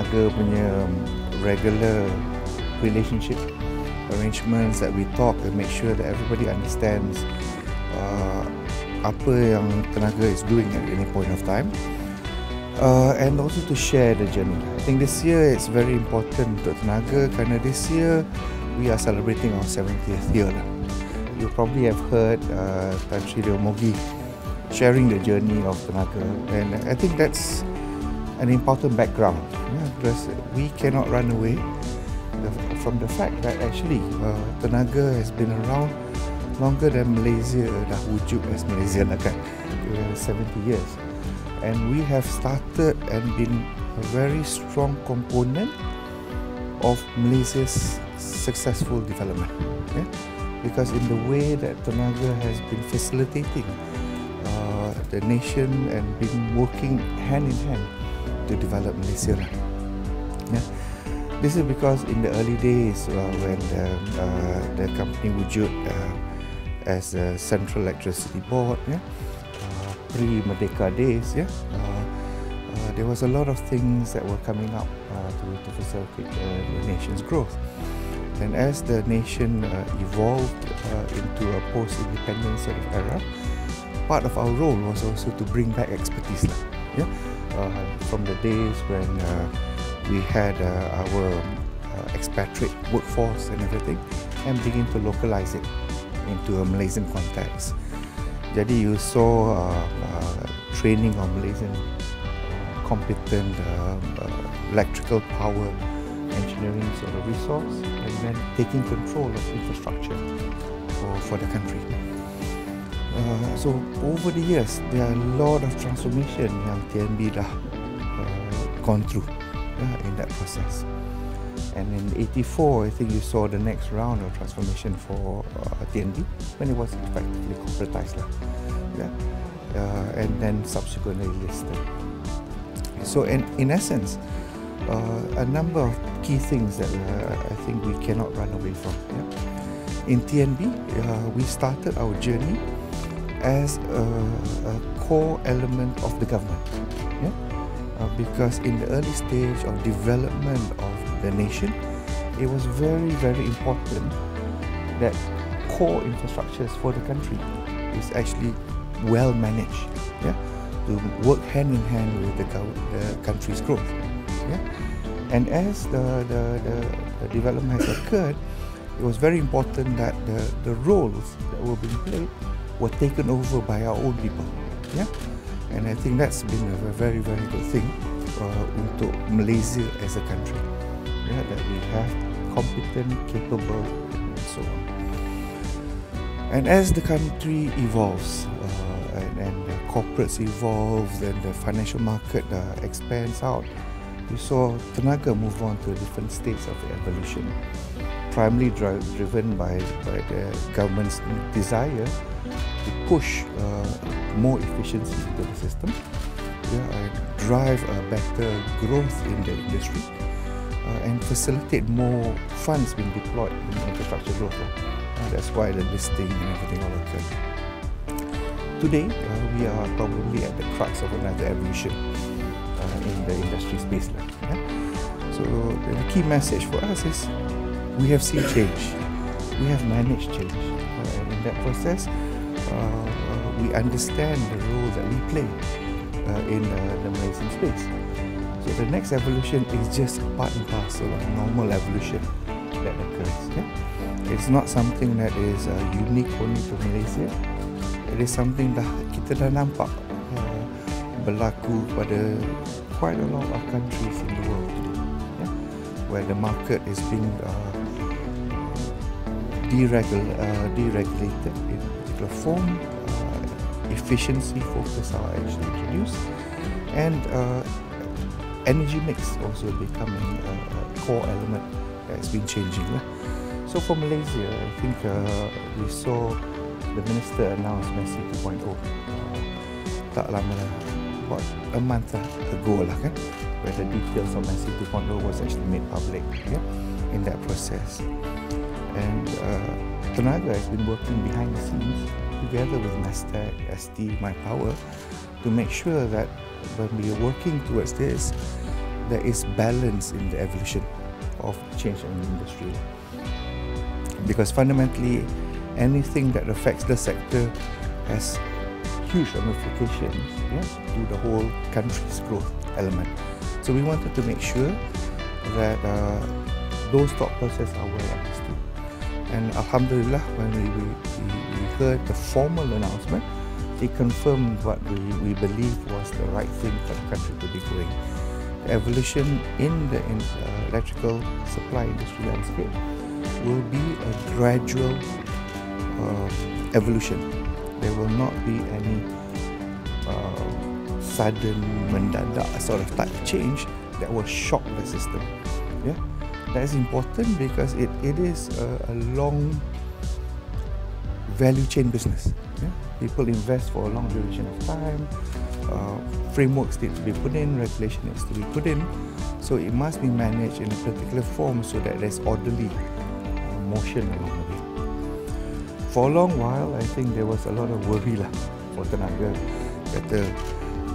tenaga punya regular relationship arrangements that we talk and make sure that everybody understands apa yang tenaga is doing at any point of time, and also to share the journey. I think this year it's very important untuk tenaga kerana this year we are celebrating our 70th year lah. You probably have heard Tan Sri Mogi sharing the journey of tenaga, and I think that's an important background, because we cannot run away from the fact that actually tenaga has been around longer than Malaysia dah wujud as Malaysia lah kan, 70 years, and we have started and been a very strong component of Malaysia's successful development, because in the way that tenaga has been facilitating the nation and been working hand in hand to develop Malaysia lah. This is because in the early days when the company wujud as a Central Electricity Board, pre-Merdeka days, there was a lot of things that were coming up to facilitate the nation's growth. And as the nation evolved into a post-independence sort of era, part of our role was also to bring back expertise from the days when we had our expatriate workforce and everything, and begin to localize it into a Malaysian context. Jadi you saw training of Malaysian competent electrical power engineering sort of resource, and then taking control of infrastructure for the country. So over the years, there are a lot of transformation yang TNB dah gone through in that process. And in '84, I think you saw the next round of transformation for TNB when it was effectively corporatized, and then subsequently listed. So in essence, a number of key things that I think we cannot run away from. In TNB, we started our journey as a core element of the government, because in the early stage of development of the nation, it was very, very important that core infrastructures for the country is actually well managed, to work hand in hand with the country's growth. And as the development has occurred, it was very important that the roles that were being played were taken over by our own people. And I think that's been a very, very good thing untuk Malaysia as a country, that we have competent, capable, and so on. And as the country evolves, and the corporates evolve, and the financial market expands out, we saw tenaga move on to different states of evolution, primarily driven by the government's desire to push more efficiency into the system, and drive a better growth in the industry, and facilitate more funds being deployed in infrastructure growth. That's why the listing and everything all occurred. Today, we are probably at the crux of another evolution in the industry space. So the key message for us is we have seen change, we have managed change, and in that process, we understand the role that we play in the Malaysian space. So the next evolution is just part and parcel of normal evolution that occurs. It's not something that is unique only to Malaysia. It is something that kita dah nampak berlaku pada quite a lot of countries in the world today, where the market is being deregulated in a particular form, efficiency focus are actually introduced, and energy mix also becoming a core element that's been changing. So for Malaysia, I think we saw the minister announce Messi 2.0 tak lama lah, about a month ago lah kan, where the details of Messi 2.0 was actually made public in that process. And tenaga has been working behind the scenes together with Nasdaq, ST, My Power, to make sure that when we are working towards this, there is balance in the evolution of change in the industry. Because fundamentally, anything that affects the sector has huge ramifications to the whole country's growth element. So we wanted to make sure that those thought processes are well understood. And Alhamdulillah, when we heard the formal announcement, it confirmed what we believed was the right thing for the country to be going. The evolution in the electrical supply industry landscape will be a gradual evolution. There will not be any sudden, mendadak sort of type of change that will shock the system. Yeah, that is important because it is a long value chain business. Yeah? People invest for a long duration of time. Frameworks need to be put in, regulation needs to be put in. So it must be managed in a particular form so that there's orderly motion along the way. For a long while, I think there was a lot of worry for tenaga.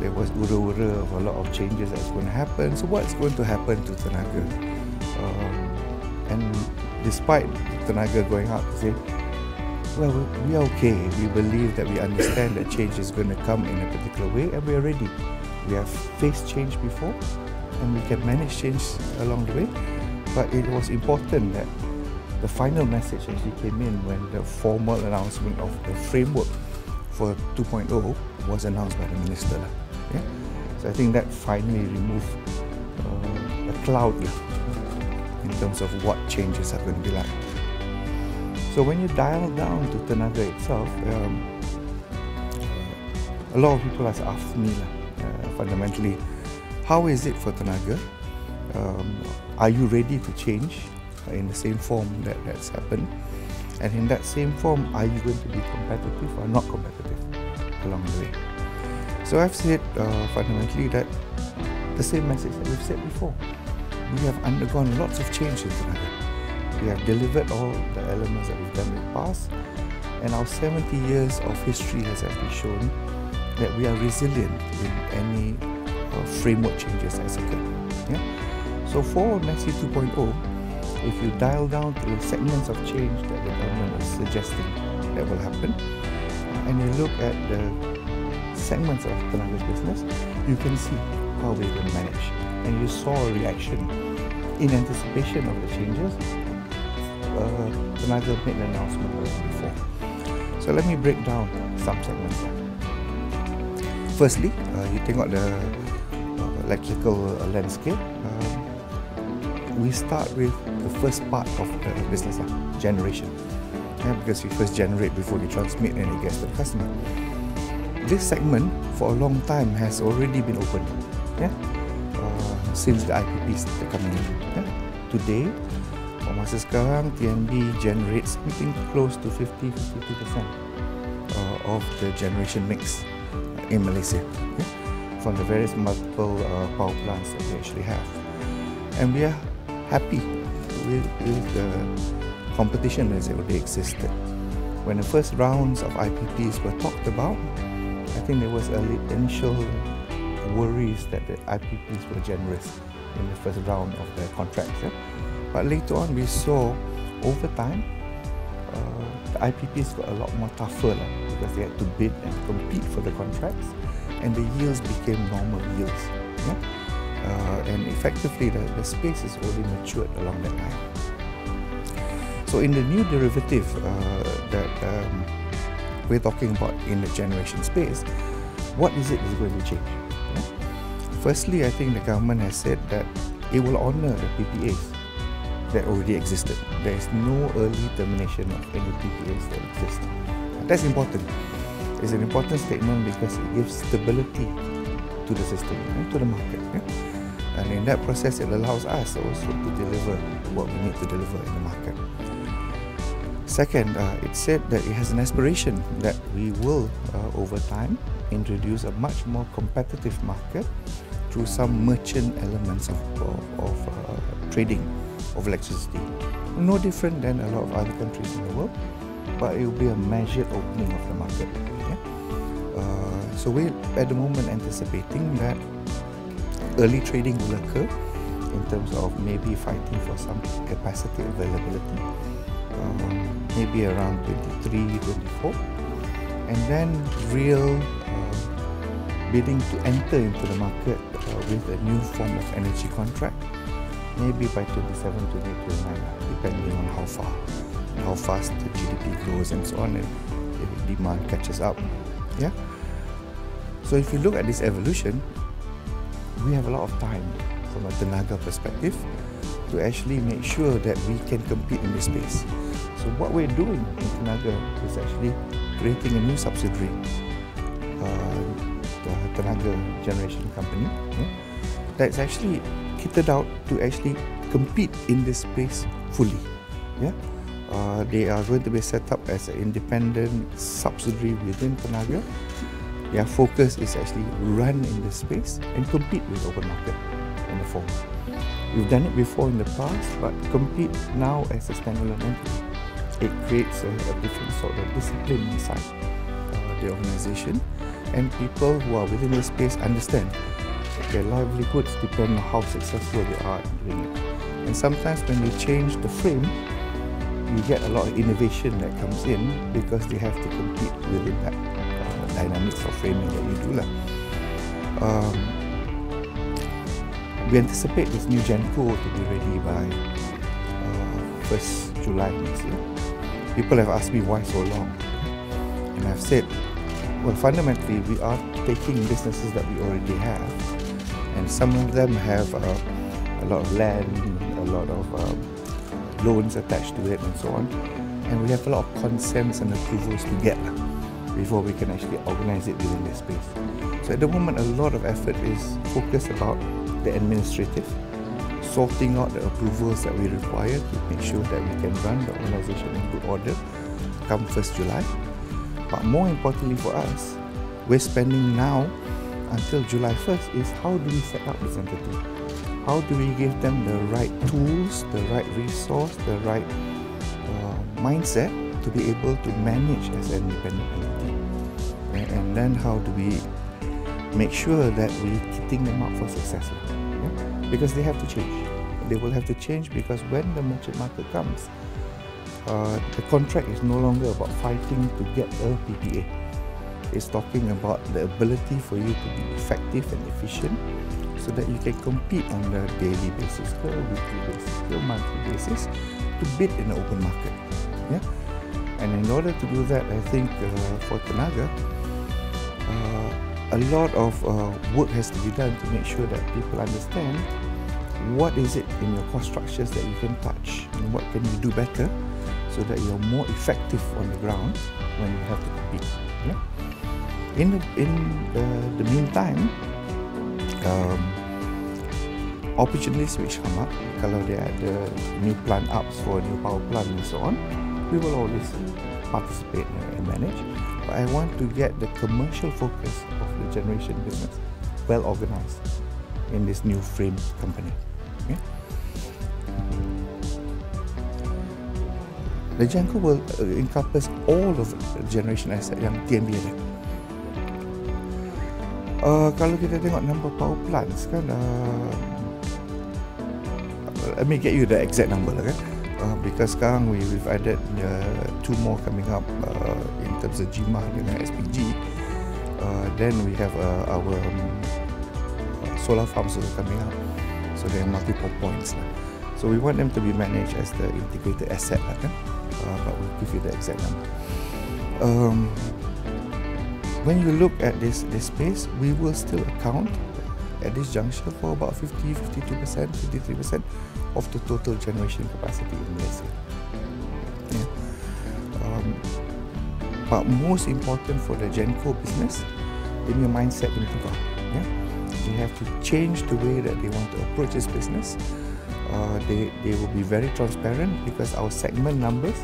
There was ura-ura of a lot of changes that's going to happen. So what's going to happen to tenaga? And despite tenaga going out to say, well, we are okay. We believe that we understand that change is going to come in a particular way and we are ready. We have faced change before and we can manage change along the way. But it was important that the final message actually came in when the formal announcement of the framework for 2.0 was announced by the Minister. Yeah? So I think that finally removed a cloud in terms of what changes are going to be like. So when you dial down to tenaga itself, a lot of people have asked me fundamentally, how is it for tenaga? Are you ready to change in the same form that's happened? And in that same form, are you going to be competitive or not competitive along the way? So I've said fundamentally that the same message that we've said before. We have undergone lots of change in tenaga. We have delivered all the elements that we've done in the past, and our 70 years of history has actually shown that we are resilient in any framework changes that occur. Yeah? So for NESI 2.0, if you dial down to the segments of change that the government is suggesting that will happen, and you look at the segments of tenaga business, you can see how we're going to manage. And you saw a reaction in anticipation of the changes. Tenaga made an announcement before. So let me break down some segments. Firstly, you tengok the electrical landscape. We start with the first part of the business, generation. Because we first generate before we transmit and it gets to the customer. This segment for a long time has already been opened. Since the IPPs are coming in. Today, masa sekarang TNB generates something close to 50-52% of the generation mix in Malaysia from the various multiple power plants that we actually have. And we are happy with the competition as it already existed. When the first rounds of IPPs were talked about, I think there was initial worries that the IPPs were generous in the first round of the contracts. But later on, we saw over time the IPPs got a lot more tougher because they had to bid and compete for the contracts, and the yields became normal yields. And effectively, the space is already matured along that line. So in the new derivative that we're talking about in the generation space, what is it that's going to change? Firstly, I think the government has said that it will honour the PPAs that already existed. There is no early termination of any PPAs that exist. That's important. It's an important statement because it gives stability to the system, to the market. And in that process, it allows us also to deliver what we need to deliver in the market. Second, it said that it has an aspiration that we will, over time, introduce a much more competitive market through some merchant elements of trading of electricity. No different than a lot of other countries in the world, but it will be a measured opening of the market. So we're at the moment anticipating that early trading will occur in terms of maybe fighting for some capacity availability, maybe around 23, 24, and then real bidding to enter into the market with a new form of energy contract, maybe by 27, 28, 29, depending on how fast the GDP grows and so on, and if demand catches up. Yeah. So if you look at this evolution, we have a lot of time from a tenaga perspective to actually make sure that we can compete in this space. So what we're doing in tenaga is actually creating a new subsidiary, the tenaga generation company, that's actually kitted out to actually compete in this space fully. Yeah, they are going to be set up as an independent subsidiary within tenaga. Their focus is actually run in this space and compete with open market in the form. We've done it before in the past, but compete now as a standalone entity. It creates a different sort of discipline inside the organization, and people who are within the space understand that their livelihoods depend on how successful they are in doing it. And sometimes when you change the frame, you get a lot of innovation that comes in because they have to compete within that dynamics of framing that you do. We anticipate this new Genco to be ready by 1st July next year. People have asked me why so long, and I've said, well, fundamentally we are taking businesses that we already have, and some of them have a lot of land, a lot of loans attached to it and so on, and we have a lot of consents and approvals to get before we can actually organize it within this space. So at the moment, a lot of effort is focused about the administrative, sorting out the approvals that we require to make sure that we can run the organization in good order come 1st July. But more importantly for us, we're spending now until July 1st is how do we set up this entity? How do we give them the right tools, the right resource, the right mindset to be able to manage as an independent entity? And then how do we make sure that we're kitting them up for success? Yeah? Because they have to change. They will have to change because when the merchant market comes, the contract is no longer about fighting to get a PPA. It's talking about the ability for you to be effective and efficient so that you can compete on a daily basis, or weekly basis, or monthly basis to bid in the open market. Yeah? And in order to do that, I think for tenaga, a lot of work has to be done to make sure that people understand what is it in your cost structures that you can touch and what can you do better so that you're more effective on the ground when you have to compete. Yeah? In the meantime, opportunities which come up, kalau there are new plant ups for new power plant and so on, we will always participate and manage. But I want to get the commercial focus of the generation business well organized in this new frame company. Okay? The Genco will encompass all of the generation asset yang TNB ada. Kalau kita tengok number power plants kan, let me get you the exact number lah kan. Because sekarang we've added 2 more coming up in terms of GMAH dengan SPG. Then we have our solar farms also coming up. So there are multiple points lah. So we want them to be managed as the integrated asset lah kan. But we'll give you the exact number. When you look at this space, we will still account at this juncture for about 50, 52%, 53% of the total generation capacity in Malaysia. Yeah. But most important for the Genco business, in your mindset in tukar. Yeah? They have to change the way that they want to approach this business. They will be very transparent because our segment numbers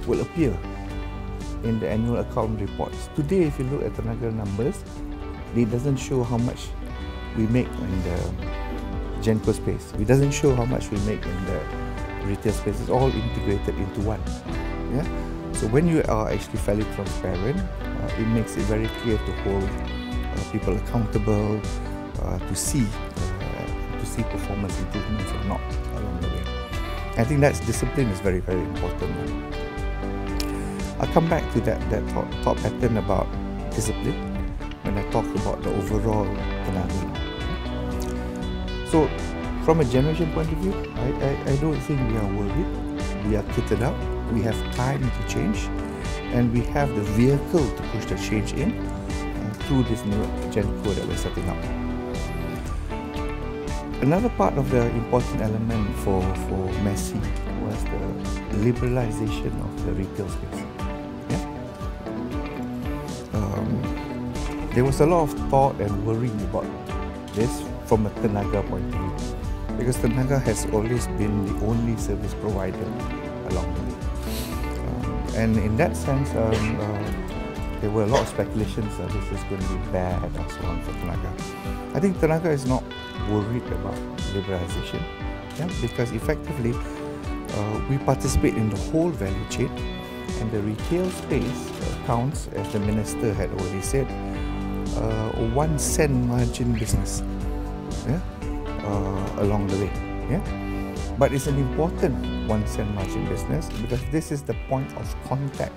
will appear in the annual account reports. Today, if you look at the tenaga numbers, it doesn't show how much we make in the Genco space. It doesn't show how much we make in the retail space. It's all integrated into one. Yeah. So when you are actually fairly transparent, it makes it very clear to hold people accountable, to see to see performance improvements or not along the way. I think that's discipline is very, very important. I'll come back to that thought pattern about discipline when I talk about the overall tenaga. So, from a generation point of view, I don't think we are worried. We are kitted out. We have time to change, and we have the vehicle to push the change in through this new Genco that we're setting up. Another part of the important element for Messi was the liberalisation of the retail space. Yeah? There was a lot of thought and worry about this from a tenaga point of view, because tenaga has always been the only service provider along the way. And in that sense, there were a lot of speculations that this is going to be bad and so on for tenaga. I think tenaga is not worried about liberalisation, yeah, because effectively we participate in the whole value chain, and the retail space counts, as the minister had already said, 1 cent margin business, yeah, along the way. Yeah? But it's an important 1 cent margin business because this is the point of contact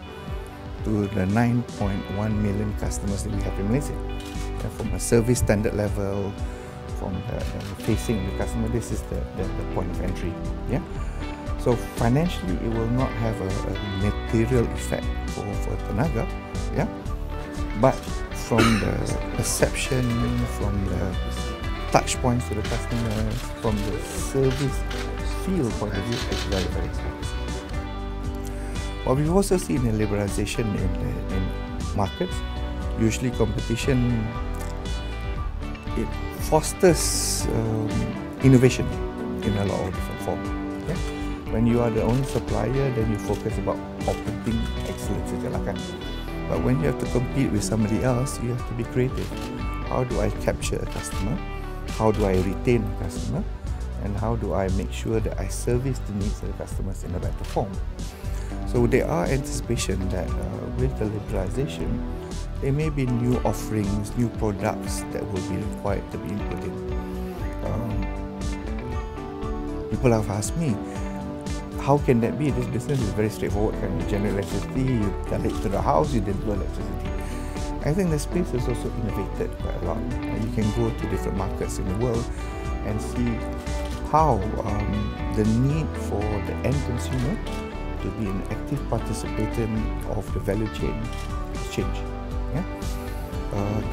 to the 9.1 million customers that we have in Malaysia. Yeah, from a service standard level, from the facing the customer, this is the point of entry. Yeah. So financially, it will not have a material effect for tenaga. Yeah. But from the perception, from the touch points to the customers, from the service feel point of view, it's very, very expensive. What we've also seen in liberalisation in markets, usually competition, it fosters innovation in a lot of different forms. Yeah? When you are the only supplier, then you focus about operating excellence, but when you have to compete with somebody else, you have to be creative. How do I capture a customer? How do I retain a customer? And how do I make sure that I service the needs of the customers in a better form? So there are anticipation that with the liberalisation, there may be new offerings, new products that will be required to be input in. People have asked me, how can that be? This business is very straightforward. Can you generate electricity, you tell it to the house, you deliver electricity. I think the space is also innovated quite a lot. You can go to different markets in the world and see how the need for the end consumer to be an active participant of the value chain change. Yeah?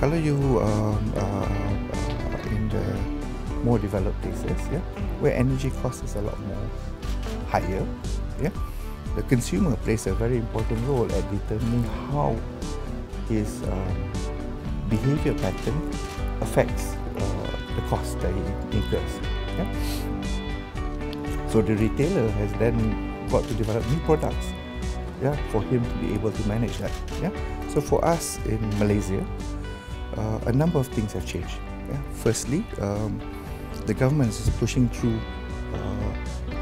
Kalau you in the more developed places, yeah, where energy cost is a lot more higher, yeah, the consumer plays a very important role at determining how his behavior pattern affects the cost that he incurs. Yeah? So the retailer has then got to develop new products, yeah, for him to be able to manage that. Yeah? So for us in Malaysia, a number of things have changed. Yeah? Firstly, the government is pushing through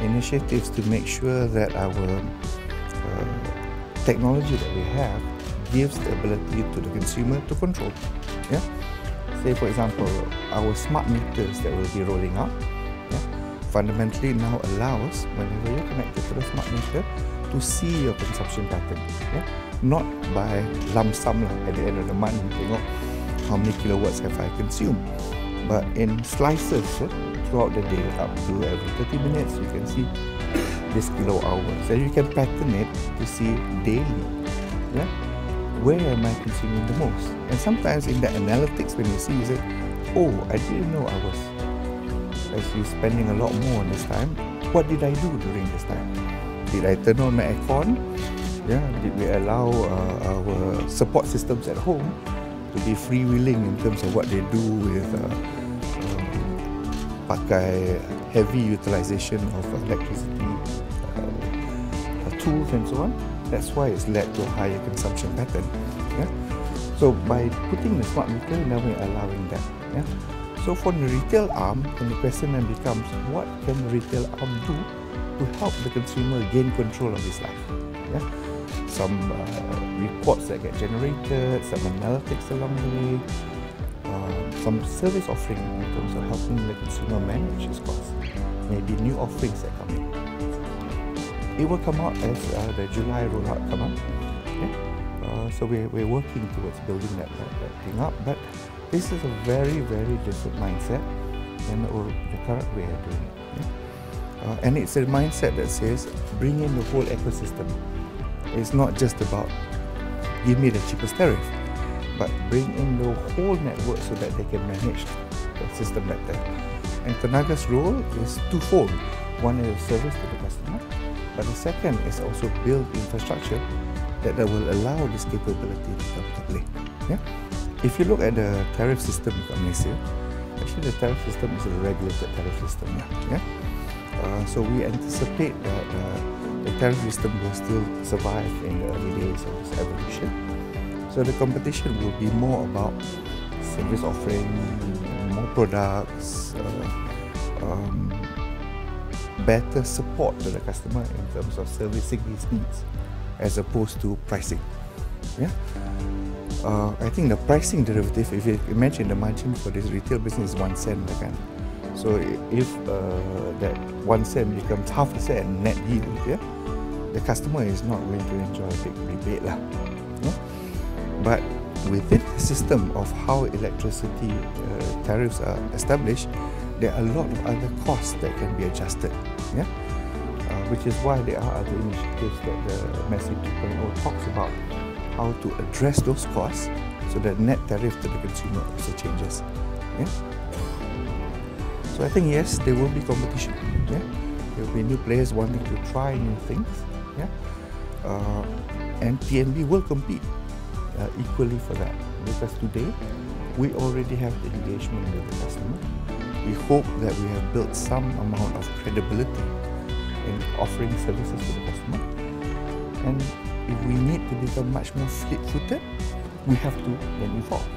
initiatives to make sure that our technology that we have gives the ability to the consumer to control. Yeah? Say for example, our smart meters that will be rolling out, yeah, fundamentally now allows, whenever you're connected to the smart meter, to see your consumption pattern. Yeah? Not by lump sum at the end of the month, you tengok how many kilowatts have I consumed, but in slices throughout the day, up to every 30 minutes, you can see this kilo hours, and you can pattern it to see daily. Yeah? Where am I consuming the most? And sometimes in the analytics, when you see, you say, oh, I didn't know I was actually spending a lot more this time. What did I do during this time? Did I turn on my aircon? Yeah, did we allow our support systems at home to be freewheeling in terms of what they do with pakai heavy utilization of electricity tools and so on? That's why it's led to a higher consumption pattern. Yeah? So by putting the smart meter, now we're allowing that. Yeah? So for the retail arm, then the question then becomes, what can the retail arm do to help the consumer gain control of his life? Yeah? Some reports that get generated, some analytics along the way, some service offering in terms of helping the consumer manage his costs. Maybe new offerings that come in. It will come out as the July rollout come out. Okay? So we're working towards building that thing up. But this is a very, very different mindset than the current way of doing it. Okay? And it's a mindset that says bring in the whole ecosystem. It's not just about give me the cheapest tariff, but bring in the whole network so that they can manage the system better. And Tenaga's role is twofold. One is service to the customer, but the second is also build infrastructure that will allow this capability to come to play. Yeah? If you look at the tariff system in Malaysia, actually the tariff system is a regulated tariff system. Yeah? So we anticipate that the tariff system will still survive in the early days of this evolution. So the competition will be more about service offering, more products, better support to the customer in terms of servicing his needs, as opposed to pricing. Yeah, I think the pricing derivative, if you imagine the margin for this retail business is 1 cent, again. So if that 1 cent becomes half a cent net yield, yeah, the customer is not going to enjoy a big rebate lah. Yeah? But within the system of how electricity tariffs are established, there are a lot of other costs that can be adjusted. Yeah, which is why there are other initiatives that the Message 2.0 talks about how to address those costs so that net tariff to the consumer also changes. Yeah. So I think yes, there will be competition. Yeah, there will be new players wanting to try new things. Yeah, and TNB will compete equally for that, because today we already have the engagement with the customer. We hope that we have built some amount of credibility in offering services to the customer, and if we need to become much more fleet-footed, we have to then evolve.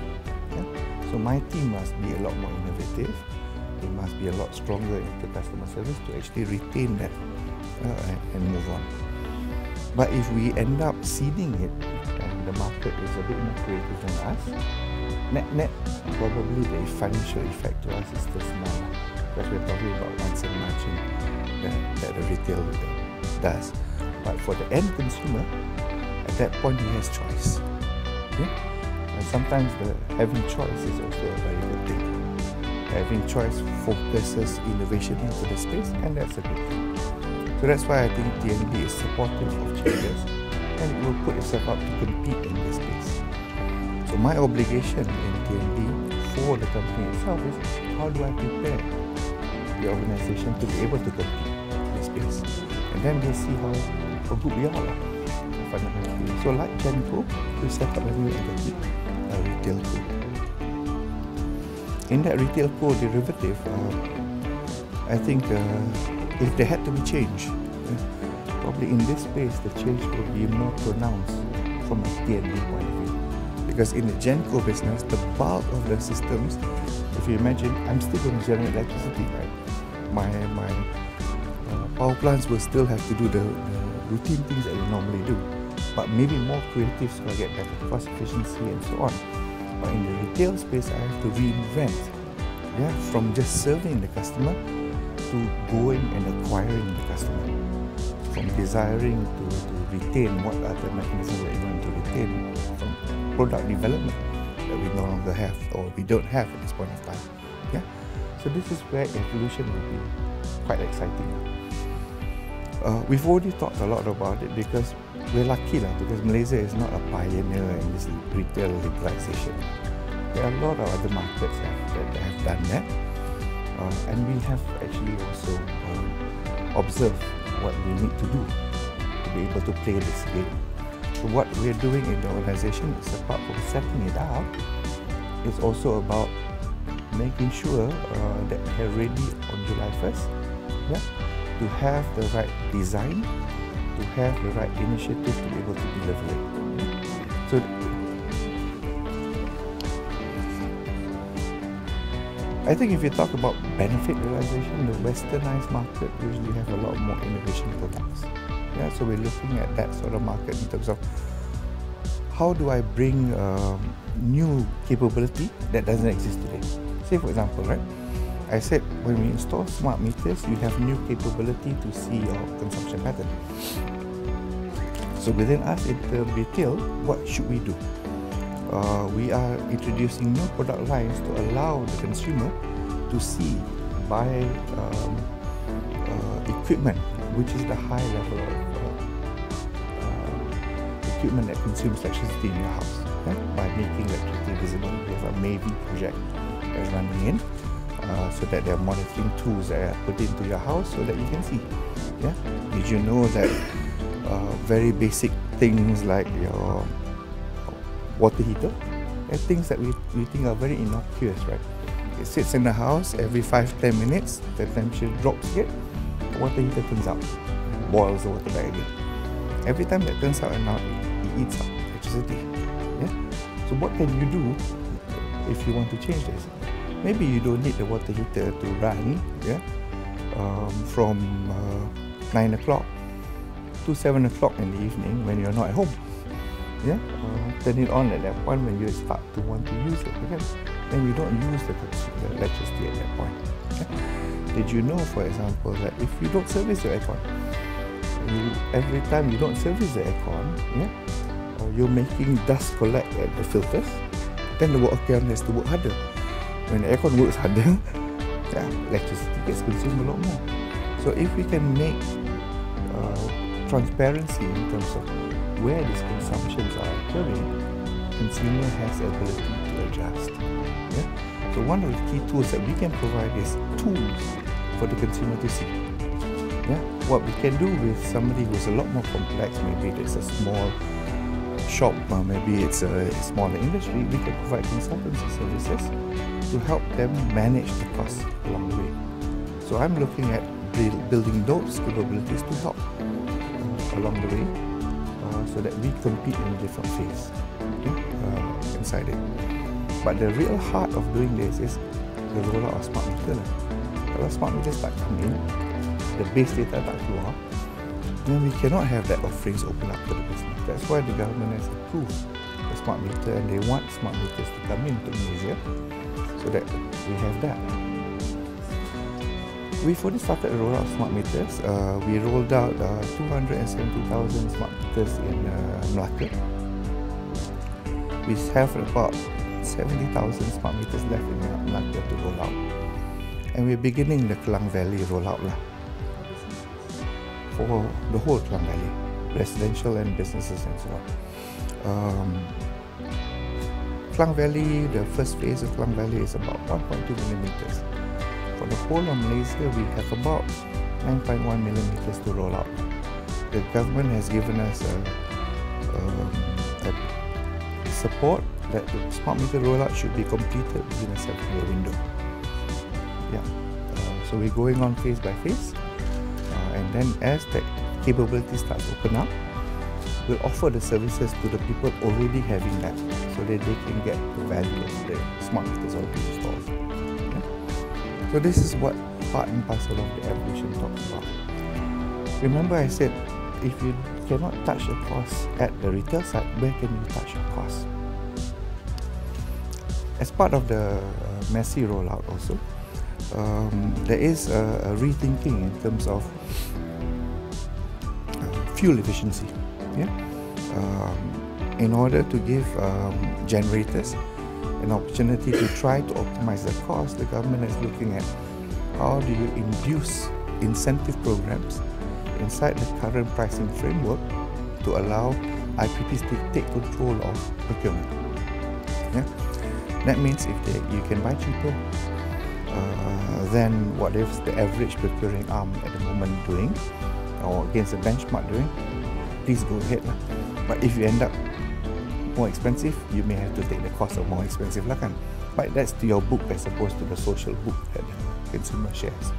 Yeah? So my team must be a lot more innovative. They must be a lot stronger into customer service to actually retain that and move on. But if we end up ceding it, and the market is a bit more creative than us, net, probably the financial effect to us is still small, because we're talking about 1 cent margin that the retail does. But for the end consumer, at that point he has choice. Yeah? And sometimes having choice is also a very good thing. Having choice focuses innovation into the space, and that's a good thing. So that's why I think TNB is supportive of changes, and it will put itself up to compete in this space. So my obligation in TNB for the company itself is how do I prepare the organization to be able to compete in this space, and then we'll see how good we are fundamentally. So like Genco, we set up a new entity, a retail co. In that retail co derivative, I think if there had to be change, probably in this space the change will be more pronounced from a TNB point of view. Because in the Genco business, the bulk of the systems, if you imagine, I'm still going to generate electricity, right? My power plants will still have to do the routine things that we normally do, but maybe more creative so I get better cost efficiency and so on. But in the retail space, I have to reinvent, yeah, from just serving the customer to going and acquiring the customer, from desiring to retain what are the mechanisms that you want to retain, from product development that we no longer have or we don't have at this point of time. Yeah, so this is where evolution will be quite exciting. We've already talked a lot about it because we're lucky because Malaysia is not a pioneer in this retail liberalisation. There are a lot of other markets that have done that, and we have actually also observed what we need to do to be able to play this game. So what we're doing in the organisation is, apart from setting it up, it's also about making sure that we're ready on July 1st, yeah, to have the right design, to have the right initiative to be able to deliver it. So I think if you talk about benefit realization, the westernized market usually have a lot more innovation products. Yeah, so we're looking at that sort of market in terms of how do I bring new capability that doesn't exist today? Say for example, right? I said when we install smart meters, you have new capability to see your consumption pattern. So within us, in the retail, what should we do? We are introducing new product lines to allow the consumer to see, buy equipment, which is the high level of equipment that consumes electricity in your house, by making electricity visible. We have a Maybe project that's running in, so that there are monitoring tools that are put into your house so that you can see. Yeah, did you know that very basic things like your water heater, and things that we think are very innocuous, right? It sits in the house, every 5-10 minutes, the temperature drops again, the water heater turns out, boils the water back again. Every time that turns out and out, it eats up electricity. Yeah? So what can you do if you want to change this? Maybe you don't need the water heater to run, from 9 o'clock to 7 o'clock in the evening when you're not at home. Yeah, turn it on at that point when you start to want to use it again. Then you don't use the electricity at that point. Okay? Did you know, for example, that if you don't service your aircon, every time you don't service the aircon, you're making dust collect at the filters, then the aircon has to work harder. When the aircon works harder, electricity gets consumed a lot more. So if we can make transparency in terms of where these consumptions are occurring, consumer has the ability to adjust. Yeah? So one of the key tools that we can provide is tools for the consumer to see. Yeah? What we can do with somebody who's a lot more complex, maybe it's a small shop, or maybe it's a smaller industry, we can provide consultancy services to help them manage the costs along the way. So I'm looking at building those capabilities to help along the way, so that we compete in a different phase inside it. But the real heart of doing this is the rollout of smart meter. Kalau smart meter start coming, the base data tak keluar, then we cannot have that offerings open up to the business. That's why the government has approved the smart meter, and they want smart meters to come into Malaysia so that we have that. We've already started the rollout of smart meters. We rolled out 270,000 smart meters in Melaka. We have about 70,000 smart meters left in Melaka to roll out. And we're beginning the Klang Valley rollout for the whole Klang Valley, residential and businesses and so on. Klang Valley, the first phase of Klang Valley is about 1.2 million meters. For the whole of Malaysia, we have about 9.1 million meters to roll out. The government has given us a support that the smart meter rollout should be completed within a 7-year window. So we're going on phase by phase, and then as the capability starts to open up, we'll offer the services to the people already having that, so that they can get the value of the smart meters already installed. So this is what part and parcel of the evolution talks about. Remember I said, if you cannot touch the cost at the retail side, where can you touch your cost? As part of the messy rollout also, there is a rethinking in terms of fuel efficiency. In order to give generators an opportunity to try to optimize the cost, the government is looking at how do you induce incentive programs inside the current pricing framework to allow IPPs to take control of procurement. That means if you can buy cheaper than what is the average procuring arm at the moment doing, or against the benchmark doing, please go ahead. But if you end up more expensive, you may have to take the cost of more expensive lah kan. But that's to your book as opposed to the social book that the consumer shares.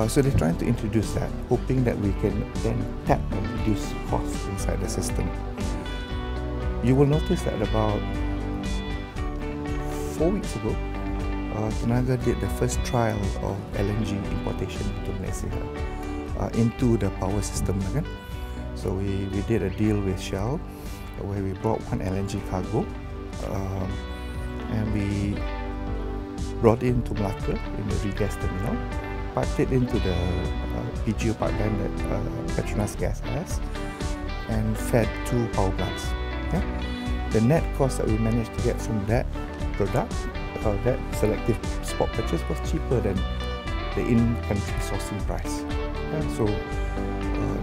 So they're trying to introduce that, hoping that we can then tap and reduce costs inside the system. You will notice that about 4 weeks ago, Tenaga did the first trial of LNG importation into Malaysia, into the power system. So we did a deal with Shell, where we brought one LNG cargo, and we brought into Melaka in the regas terminal, parked it into the PGO pipeline that Petronas Gas has, and fed 2 power plants. Yeah? The net cost that we managed to get from that product, that selective spot purchase, was cheaper than the in-country sourcing price. Yeah? So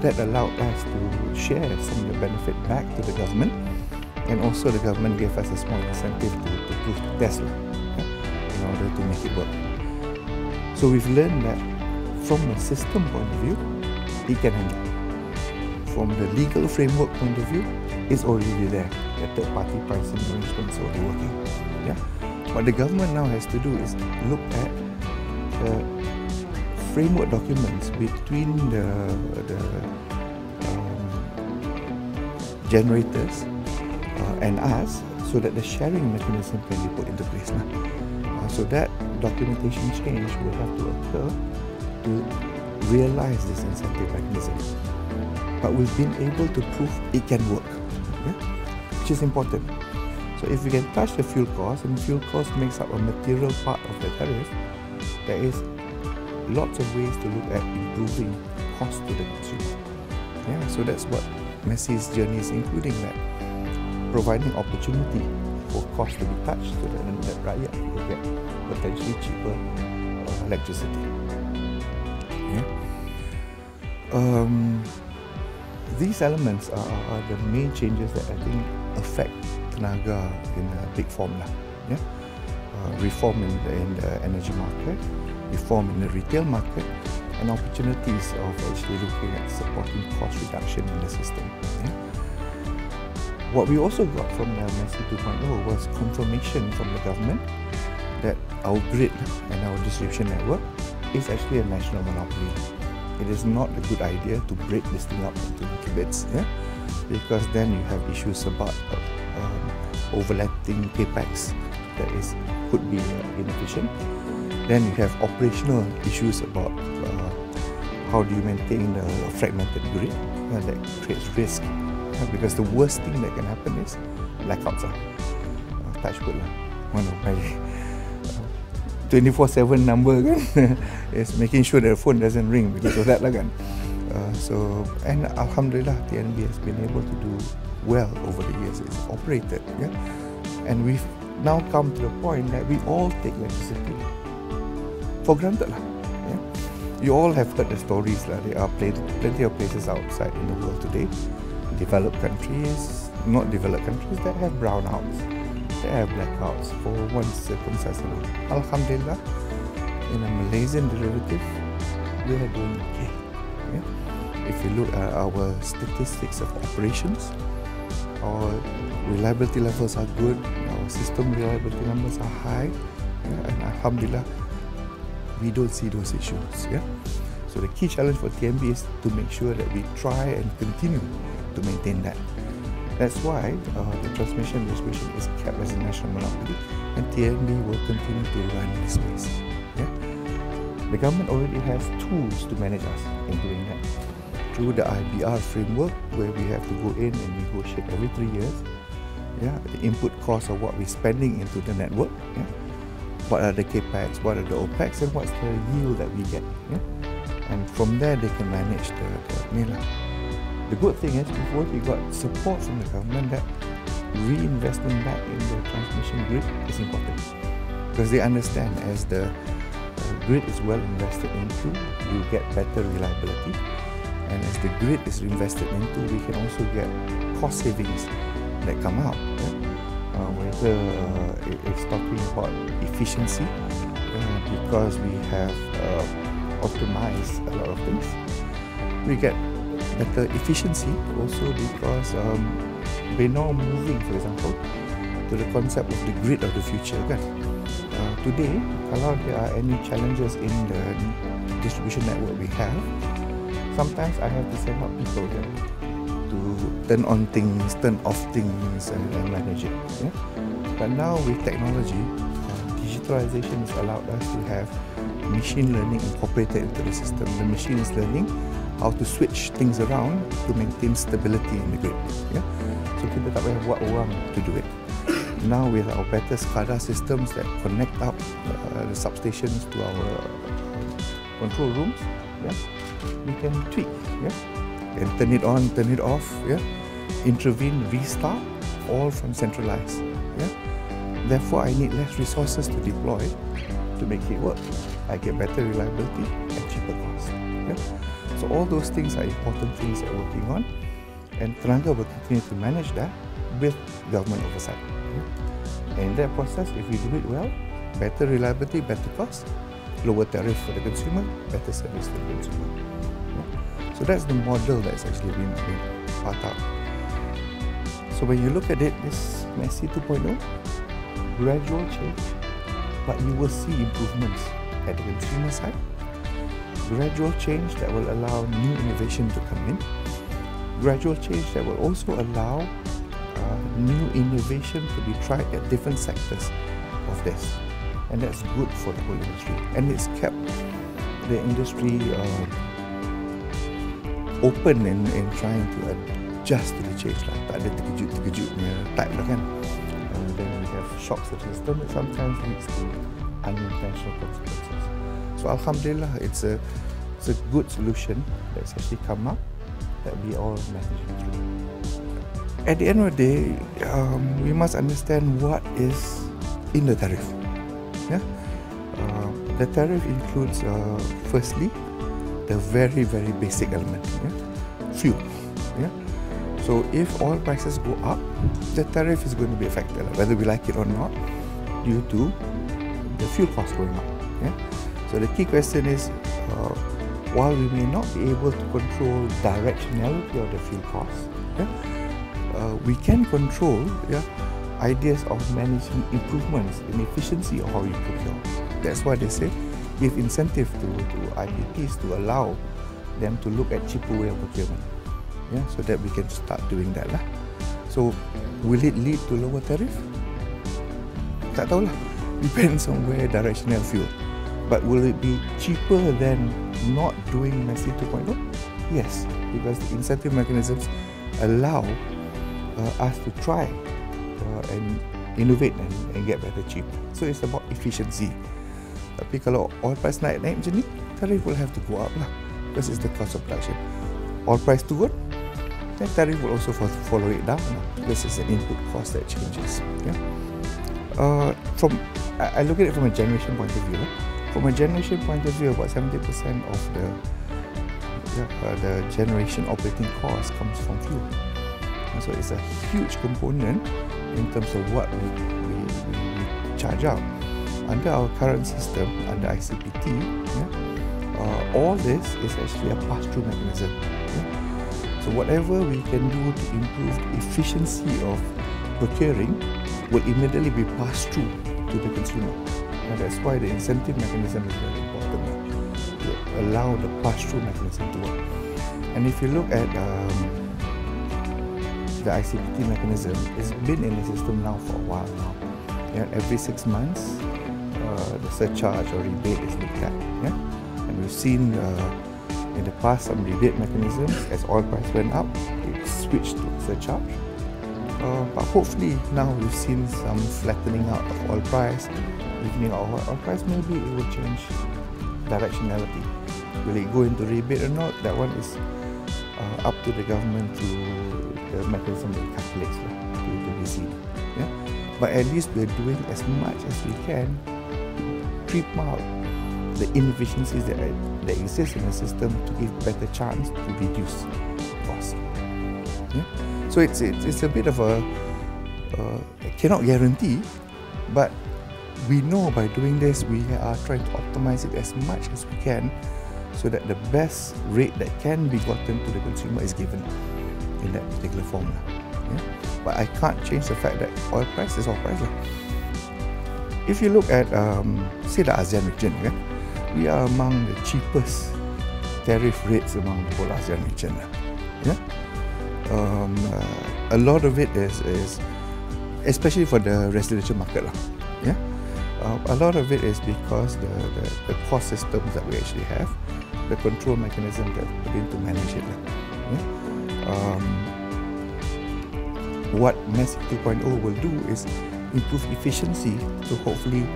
that allowed us to share some of the benefit back to the government, and also the government gave us a small incentive to prove to Tesla, in order to make it work. So we've learned that from a system point of view, it can handle. From the legal framework point of view, it's already there. The third-party pricing arrangements are already working. Yeah? What the government now has to do is look at the framework documents between the generators and us, so that the sharing mechanism can be put into place now. So that documentation change will have to occur to realize this incentive mechanism. But we've been able to prove it can work, which is important. So if we can touch the fuel cost, and fuel cost makes up a material part of the tariff, there is lots of ways to look at improving cost to the consumer. Yeah, so that's what Messi's journey is, including that, providing opportunity for cost to be touched so that rakyat will get potentially cheaper electricity. Yeah. These elements are the main changes that I think affect tenaga in a big formula. Yeah? Reform in the energy market, reform in the retail market, and opportunities of actually looking at supporting cost reduction in the system. Yeah? What we also got from the Messi 2.0 was confirmation from the government that our grid and our distribution network is actually a national monopoly. It is not a good idea to break this thing up into little bits, yeah? Because then you have issues about overlapping capex that could be inefficient. Then you have operational issues about how do you maintain a fragmented grid that creates risk. Because the worst thing that can happen is blackouts. Touch wood lah. One of my 24/7 number kan is making sure that the phone doesn't ring because of that lah kan. And Alhamdulillah, TNB has been able to do well over the years. It's operated, yeah. And we've now come to the point that we all take electricity for granted lah. Yeah? You all have heard the stories lah. There are plenty of places outside in the world today, developed countries, not developed countries, that have brownouts, that have blackouts for one circumstance alone. Alhamdulillah, in a Malaysian derivative, we are doing okay. Yeah? If you look at our statistics of operations, our reliability levels are good, our system reliability numbers are high, yeah? And Alhamdulillah, we don't see those issues. Yeah? So the key challenge for TNB is to make sure that we try and continue to maintain that. That's why the transmission distribution is kept as a national monopoly, and TNB will continue to run this space. Yeah? The government already has tools to manage us in doing that. Through the IBR framework, where we have to go in and negotiate every 3 years, yeah, the input cost of what we're spending into the network, yeah? What are the capex, what are the opex, and what's the yield that we get. Yeah? And from there, they can manage the NILA. The good thing is, before we got support from the government that reinvestment back in the transmission grid is important, because they understand as the grid is well invested into, you get better reliability, and as the grid is invested into, we can also get cost savings that come out. Yeah? Whether it's talking about efficiency, because we have optimized a lot of things, we get better efficiency also because we're now moving, for example, to the concept of the grid of the future. Kan? Today, kalau there are any challenges in the distribution network we have, sometimes I have to send out people to turn on things, turn off things, and manage it. Yeah? But now with technology, digitalization has allowed us to have machine learning incorporated into the system. The machine is learning how to switch things around to maintain stability in the grid. Yeah? So kita tak payah buat orang to do it. Now with our better SCADA systems that connect up the substations to our control rooms, yeah, we can tweak, yeah, and turn it on, turn it off, yeah, intervene, restart, all from centralized. Yeah. Therefore, I need less resources to deploy to make it work. I get better reliability and cheaper cost. Yeah. So all those things are important things that we're working on, and tenaga will continue to manage that with government oversight. Yeah. And in that process, if we do it well, better reliability, better cost, lower tariff for the consumer, better service for the consumer. Yeah. So that's the model that's actually been thought out. So when you look at it, this Messi 2.0, gradual change, but you will see improvements at the consumer side. Gradual change that will allow new innovation to come in. Gradual change that will also allow new innovation to be tried at different sectors of this. And that's good for the whole industry. And it's kept the industry open and trying to adjust to the change lah. Tak ada terkejut punya type lah kan. Then we have shocks to the system that sometimes leads to unintentional consequences. So Alhamdulillah, it's a good solution that's actually come up that we all managing through. At the end of the day, we must understand what is in the tariff. Yeah? The tariff includes, firstly, the very, very basic element, yeah? Fuel. Yeah? So if oil prices go up, the tariff is going to be affected, whether we like it or not, due to the fuel cost going up. Yeah? So the key question is, while we may not be able to control directionality of the fuel cost, yeah, we can control, yeah, ideas of managing improvements in efficiency of how you procure. That's why they say give incentive to IPTs to allow them to look at cheaper way of procurement. Yeah, so that we can start doing that lah. So will it lead to lower tariff? Tak tahu lah. Depends on where directional fuel. But will it be cheaper than not doing Messi 2.0? Yes, because the incentive mechanisms allow us to try and innovate and get better cheap. So it's about efficiency. Tapi kalau oil price naik macam ni, tariff will have to go up lah, because it's the cost of production. Oil price turun, then tariff will also follow it down lah, because it's an input cost that changes. Yeah. I look at it from a generation point of view. From a generation point of view, about 70% of the generation operating cost comes from fuel. So it's a huge component in terms of what we charge out. Under our current system, under ICPT, yeah, all this is actually a pass-through mechanism. Yeah. So whatever we can do to improve the efficiency of procuring will immediately be passed through to the consumer. And that's why the incentive mechanism is very important to allow the pass-through mechanism to work. And if you look at the ICPT mechanism, it's been in the system now for a while now. Yeah, every 6 months, the surcharge or rebate is looked at. Yeah? And we've seen in the past some rebate mechanisms. As oil price went up, it switched to surcharge. But hopefully now we've seen some flattening out of oil price, evening out of oil price. Maybe it will change directionality. Will it go into rebate or not? That one is up to the government, to the mechanism that calculates to be seen. Yeah? But at least we're doing as much as we can to trip out the inefficiencies that exist in the system to give better chance to reduce costs. Yeah? So it's a bit of a cannot guarantee, but we know by doing this we are trying to optimize it as much as we can, so that the best rate that can be gotten to the consumer is given in that particular formula. Yeah? But I can't change the fact that oil price is oil price. If you look at say the ASEAN region, okay? We are among the cheapest tariff rates among the whole ASEAN region. Yeah? A lot of it is especially for the residential market. Yeah? A lot of it is because the cost systems that we actually have the control mechanism that put in to manage it. What MESI 2.0 will do is improve efficiency to hopefully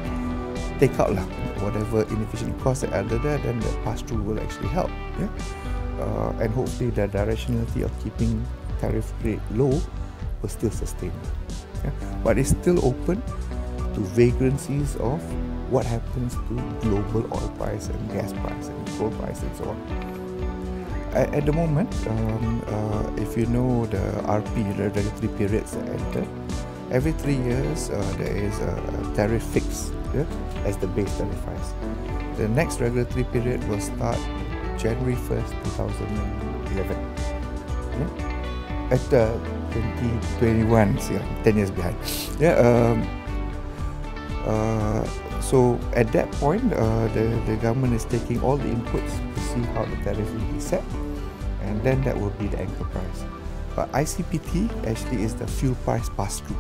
take out whatever inefficient costs that are there, then the pass-through will actually help. And hopefully the directionality of keeping tariff rate low will still sustain. But it's still open to vagrancies of what happens to global oil price and gas price and coal price and so on. At the moment, if you know the RP, the regulatory periods that enter, every 3 years there is a tariff fix as the base tariff price. The next regulatory period will start January 1st, 2011. At 2021, 10 years behind. So at that point, the government is taking all the inputs to see how the tariff will be set, and then that will be the anchor price. But ICPT actually is the fuel price pass-through.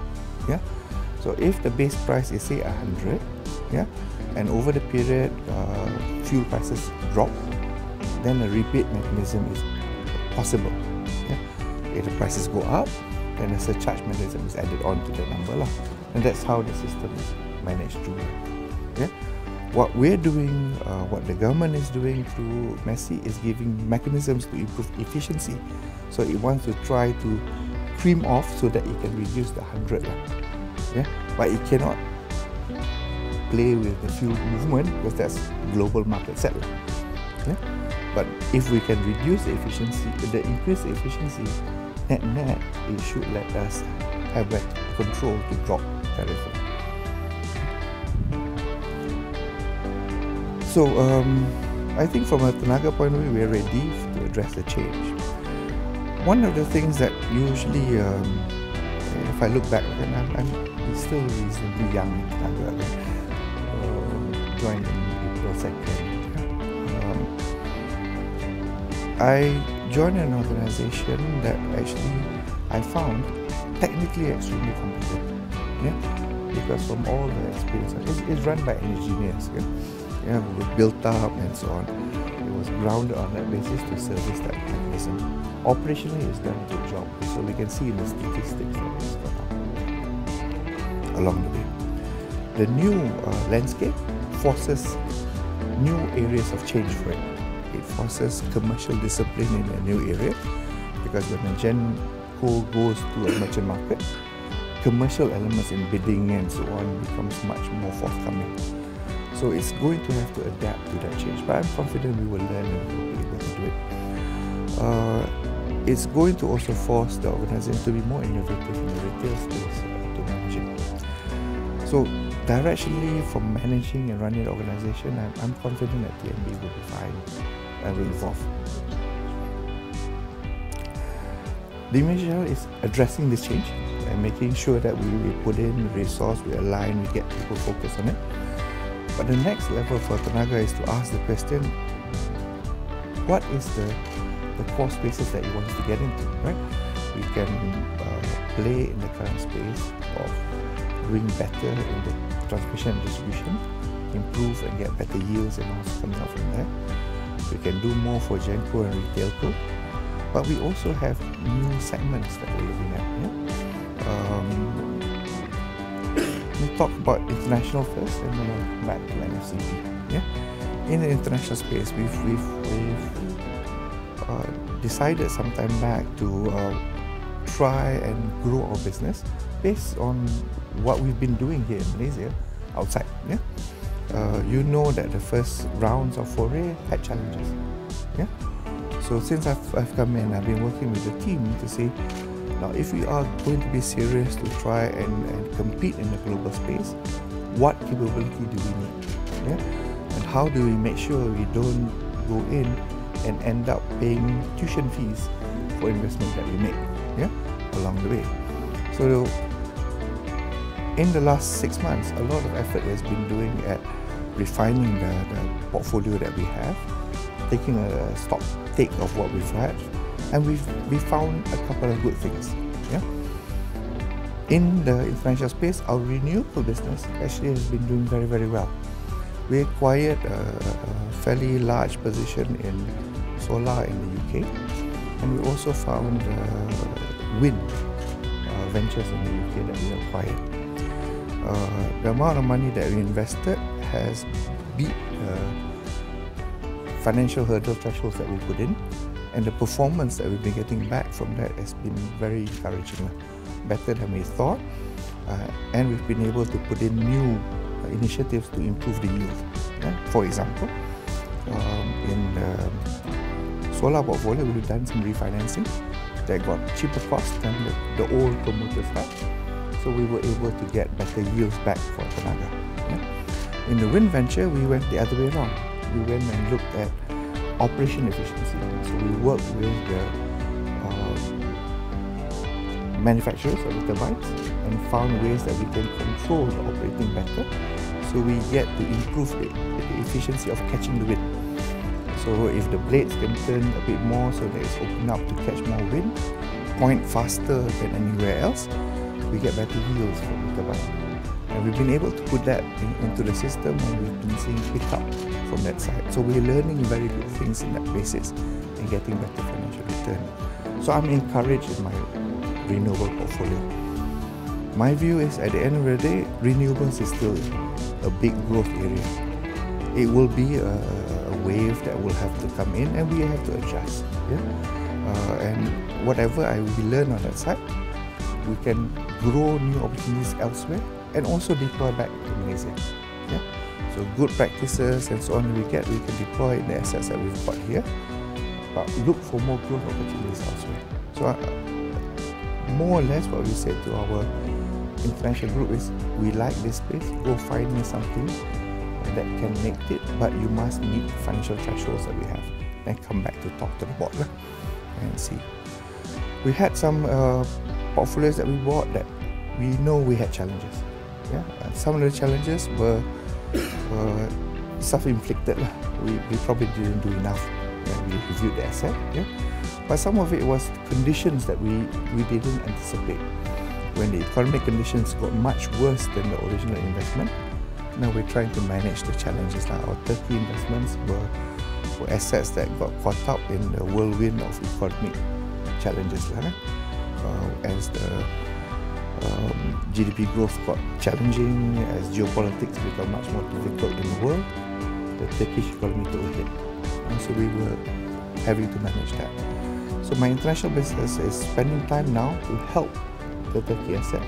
So if the base price is say 100, and over the period fuel prices drop, then a rebate mechanism is possible. If the prices go up, then a surcharge mechanism is added on to the number, and that's how the system is managed through. What we're doing, what the government is doing through MESI is giving mechanisms to improve efficiency. So it wants to try to trim off so that it can reduce the 100. But it cannot play with the fuel movement because that's global market set. But if we can reduce the efficiency, the increase the efficiency, net, it should let us have that control to drop tariff. So I think from a tenaga point of view, we are ready to address the change. One of the things that usually, if I look back, I'm still reasonably young in tenaga. Joined in April 2nd. I joined an organization that actually I found technically extremely competent. Because from all the experience, it's run by engineers. It was built up and so on. It was grounded on that basis to service that mechanism. Operationally, it's done a good job. So we can see in the statistics that it's got up along the way. The new landscape forces new areas of change for it. It forces commercial discipline in a new area, because when a Genco goes to a merchant market, commercial elements in bidding and so on becomes much more forthcoming. So it's going to have to adapt to that change, but I'm confident we will learn and we'll be able to do it. It's going to also force the organization to be more innovative in the retail space to manage it. So directionally, for managing and running the organization, I'm confident that TNB will be fine and will evolve. The immediate is addressing this change and making sure that we put in resource, we align, we get people focused on it. But the next level for tenaga is to ask the question, what is the core spaces that you want us to get into, right? We can play in the current space of doing better in the transmission and distribution, improve and get better yields and also coming out from there. We can do more for Genco and Retailco, but we also have new segments that we're looking at. We talk about international first and then we'll come back to NFCP. In the international space, we've decided some time back to try and grow our business based on what we've been doing here in Malaysia outside. You know that the first rounds of foray had challenges. So since I've come in, I've been working with the team to say, now if we are going to be serious to try and compete in the global space, what capability do we need? And how do we make sure we don't go in and end up paying tuition fees for investment that we make along the way? So in the last 6 months, a lot of effort has been doing at refining the portfolio that we have, taking a stock take of what we've had, and we found a couple of good things. In the international space, our renewable business actually has been doing very, very well. We acquired a fairly large position in solar in the UK, and we also found wind ventures in the UK that we acquired. The amount of money that we invested has beat financial hurdle thresholds that we put in, and the performance that we've been getting back from that has been very encouraging, better than we thought, and we've been able to put in new initiatives to improve the yield. For example, in the solar portfolio, we've done some refinancing that got cheaper cost than the old promoters had, so we were able to get better yields back for tenaga. In the wind venture, we went the other way around. We went and looked at operation efficiency. So we worked with the manufacturers of the turbines and found ways that we can control the operating better, so we get to improve the efficiency of catching the wind. So if the blades can turn a bit more so that it's open up to catch more wind, point faster than anywhere else, we get better yields from the turbine. And we've been able to put that into the system, and we've been seeing pickup from that side. So we're learning very good things in that basis and getting better financial return. So I'm encouraged in my renewable portfolio. My view is, at the end of the day, renewables is still a big growth area. It will be a wave that will have to come in, and we have to adjust. And whatever we learn on that side, we can grow new opportunities elsewhere and also deploy back to Malaysia. So good practices and so on we can deploy in the assets that we've got here, but look for more growth opportunities elsewhere. So more or less what we said to our international group is, we like this space, go find me something that can make it, but you must meet the financial thresholds that we have, and come back to talk to the board and see. We had some portfolios that we bought that we know we had challenges. Some of the challenges were self-inflicted. We probably didn't do enough when we reviewed the asset. But some of it was conditions that we didn't anticipate. When the economic conditions got much worse than the original investment, now we're trying to manage the challenges. Our Turkey investments were assets that got caught up in the whirlwind of economic challenges. As the GDP growth got challenging, as geopolitics become much more difficult in the world, the Turkish economy took a hit. And so we were having to manage that. So my international business is spending time now to help the Turkey asset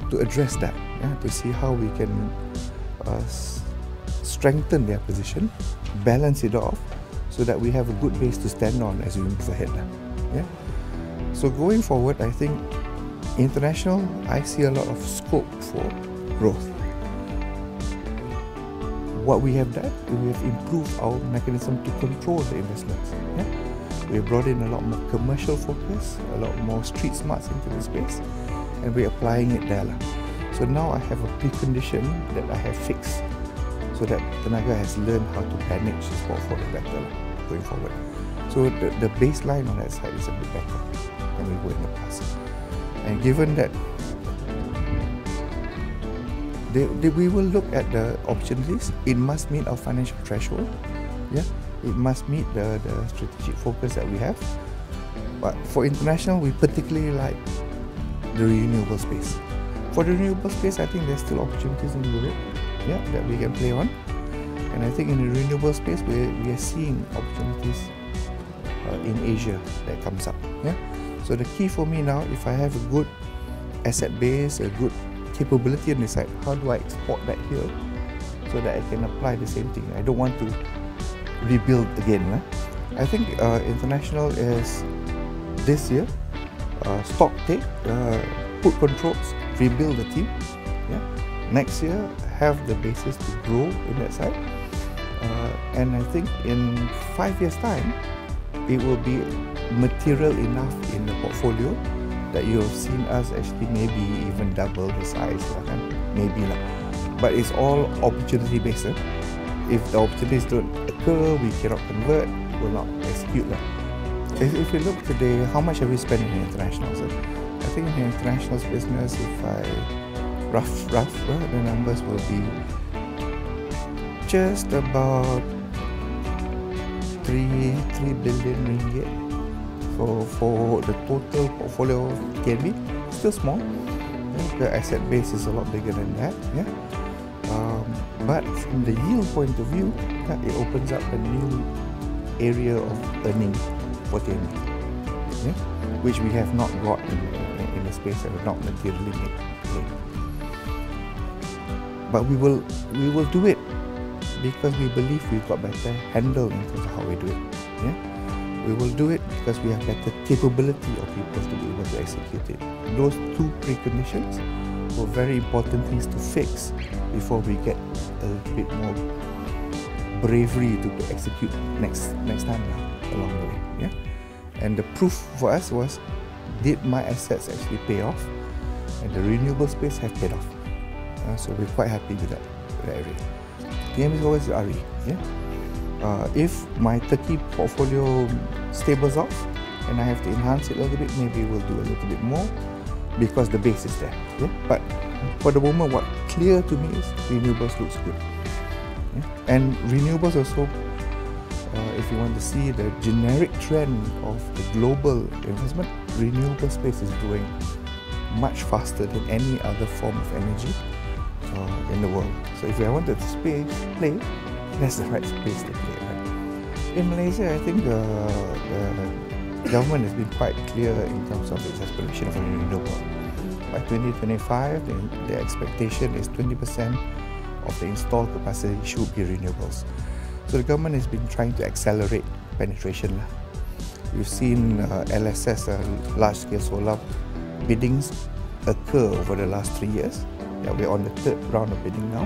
to address that, to see how we can strengthen their position, balance it off, so that we have a good base to stand on as we move ahead. So going forward, I think international, I see a lot of scope for growth. What we have done, we have improved our mechanism to control the investments. We have brought in a lot more commercial focus, a lot more street smarts into the space, and we're applying it there. So now I have a precondition that I have fixed, so that Tenaga has learned how to manage this portfolio better going forward. So the baseline on that side is a bit better than we were in the past. And given that we will look at the opportunities, it must meet our financial threshold. It must meet the strategic focus that we have. But for international, we particularly like the renewable space. For the renewable space, I think there's still opportunities in Europe, that we can play on. And I think in the renewable space, we are seeing opportunities in Asia that comes up. So the key for me now, if I have a good asset base, a good capability on this side, how do I export that here so that I can apply the same thing? I don't want to rebuild again. I think international is this year, stock take, put controls, rebuild the team. Next year, have the basis to grow in that side. And I think in 5 years' time, it will be material enough in the portfolio that you have seen us actually maybe even double the size, maybe lah. But it's all opportunity based. If the opportunities don't occur, we cannot convert, we will not execute lah. If you look today, how much have we spent in international? I think in the international business, if I rough, the numbers will be just about 3 billion ringgit for the total portfolio of TNB. Still small. The asset base is a lot bigger than that. Yeah. But from the yield point of view, it opens up a new area of earning for TNB, which we have not got in a space that are not materially made. But we will do it because we believe we've got better handle in terms of how we do it. Yeah? We will do it because we have better capability of people to be able to execute it. Those two preconditions were very important things to fix before we get a little bit more bravery to execute next time along the way. Yeah? And the proof for us was, did my assets actually pay off? And the renewable space have paid off. So we're quite happy with that area. TNB is always the RE. Yeah? If my Turkey portfolio stables off and I have to enhance it a little bit, maybe we'll do a little bit more because the base is there. Yeah? But for the moment, what clear to me is renewables looks good. Yeah? And renewables also, if you want to see the generic trend of the global investment, renewable space is growing much faster than any other form of energy in the world. So if I wanted to play, that's the right space to play. Right? In Malaysia, I think the government has been quite clear in terms of its aspiration for renewable. By 2025, the expectation is 20% of the installed capacity should be renewables. So the government has been trying to accelerate penetration. We've seen LSS, large-scale solar biddings occur over the last 3 years. Yeah, we're on the 3rd round of bidding now.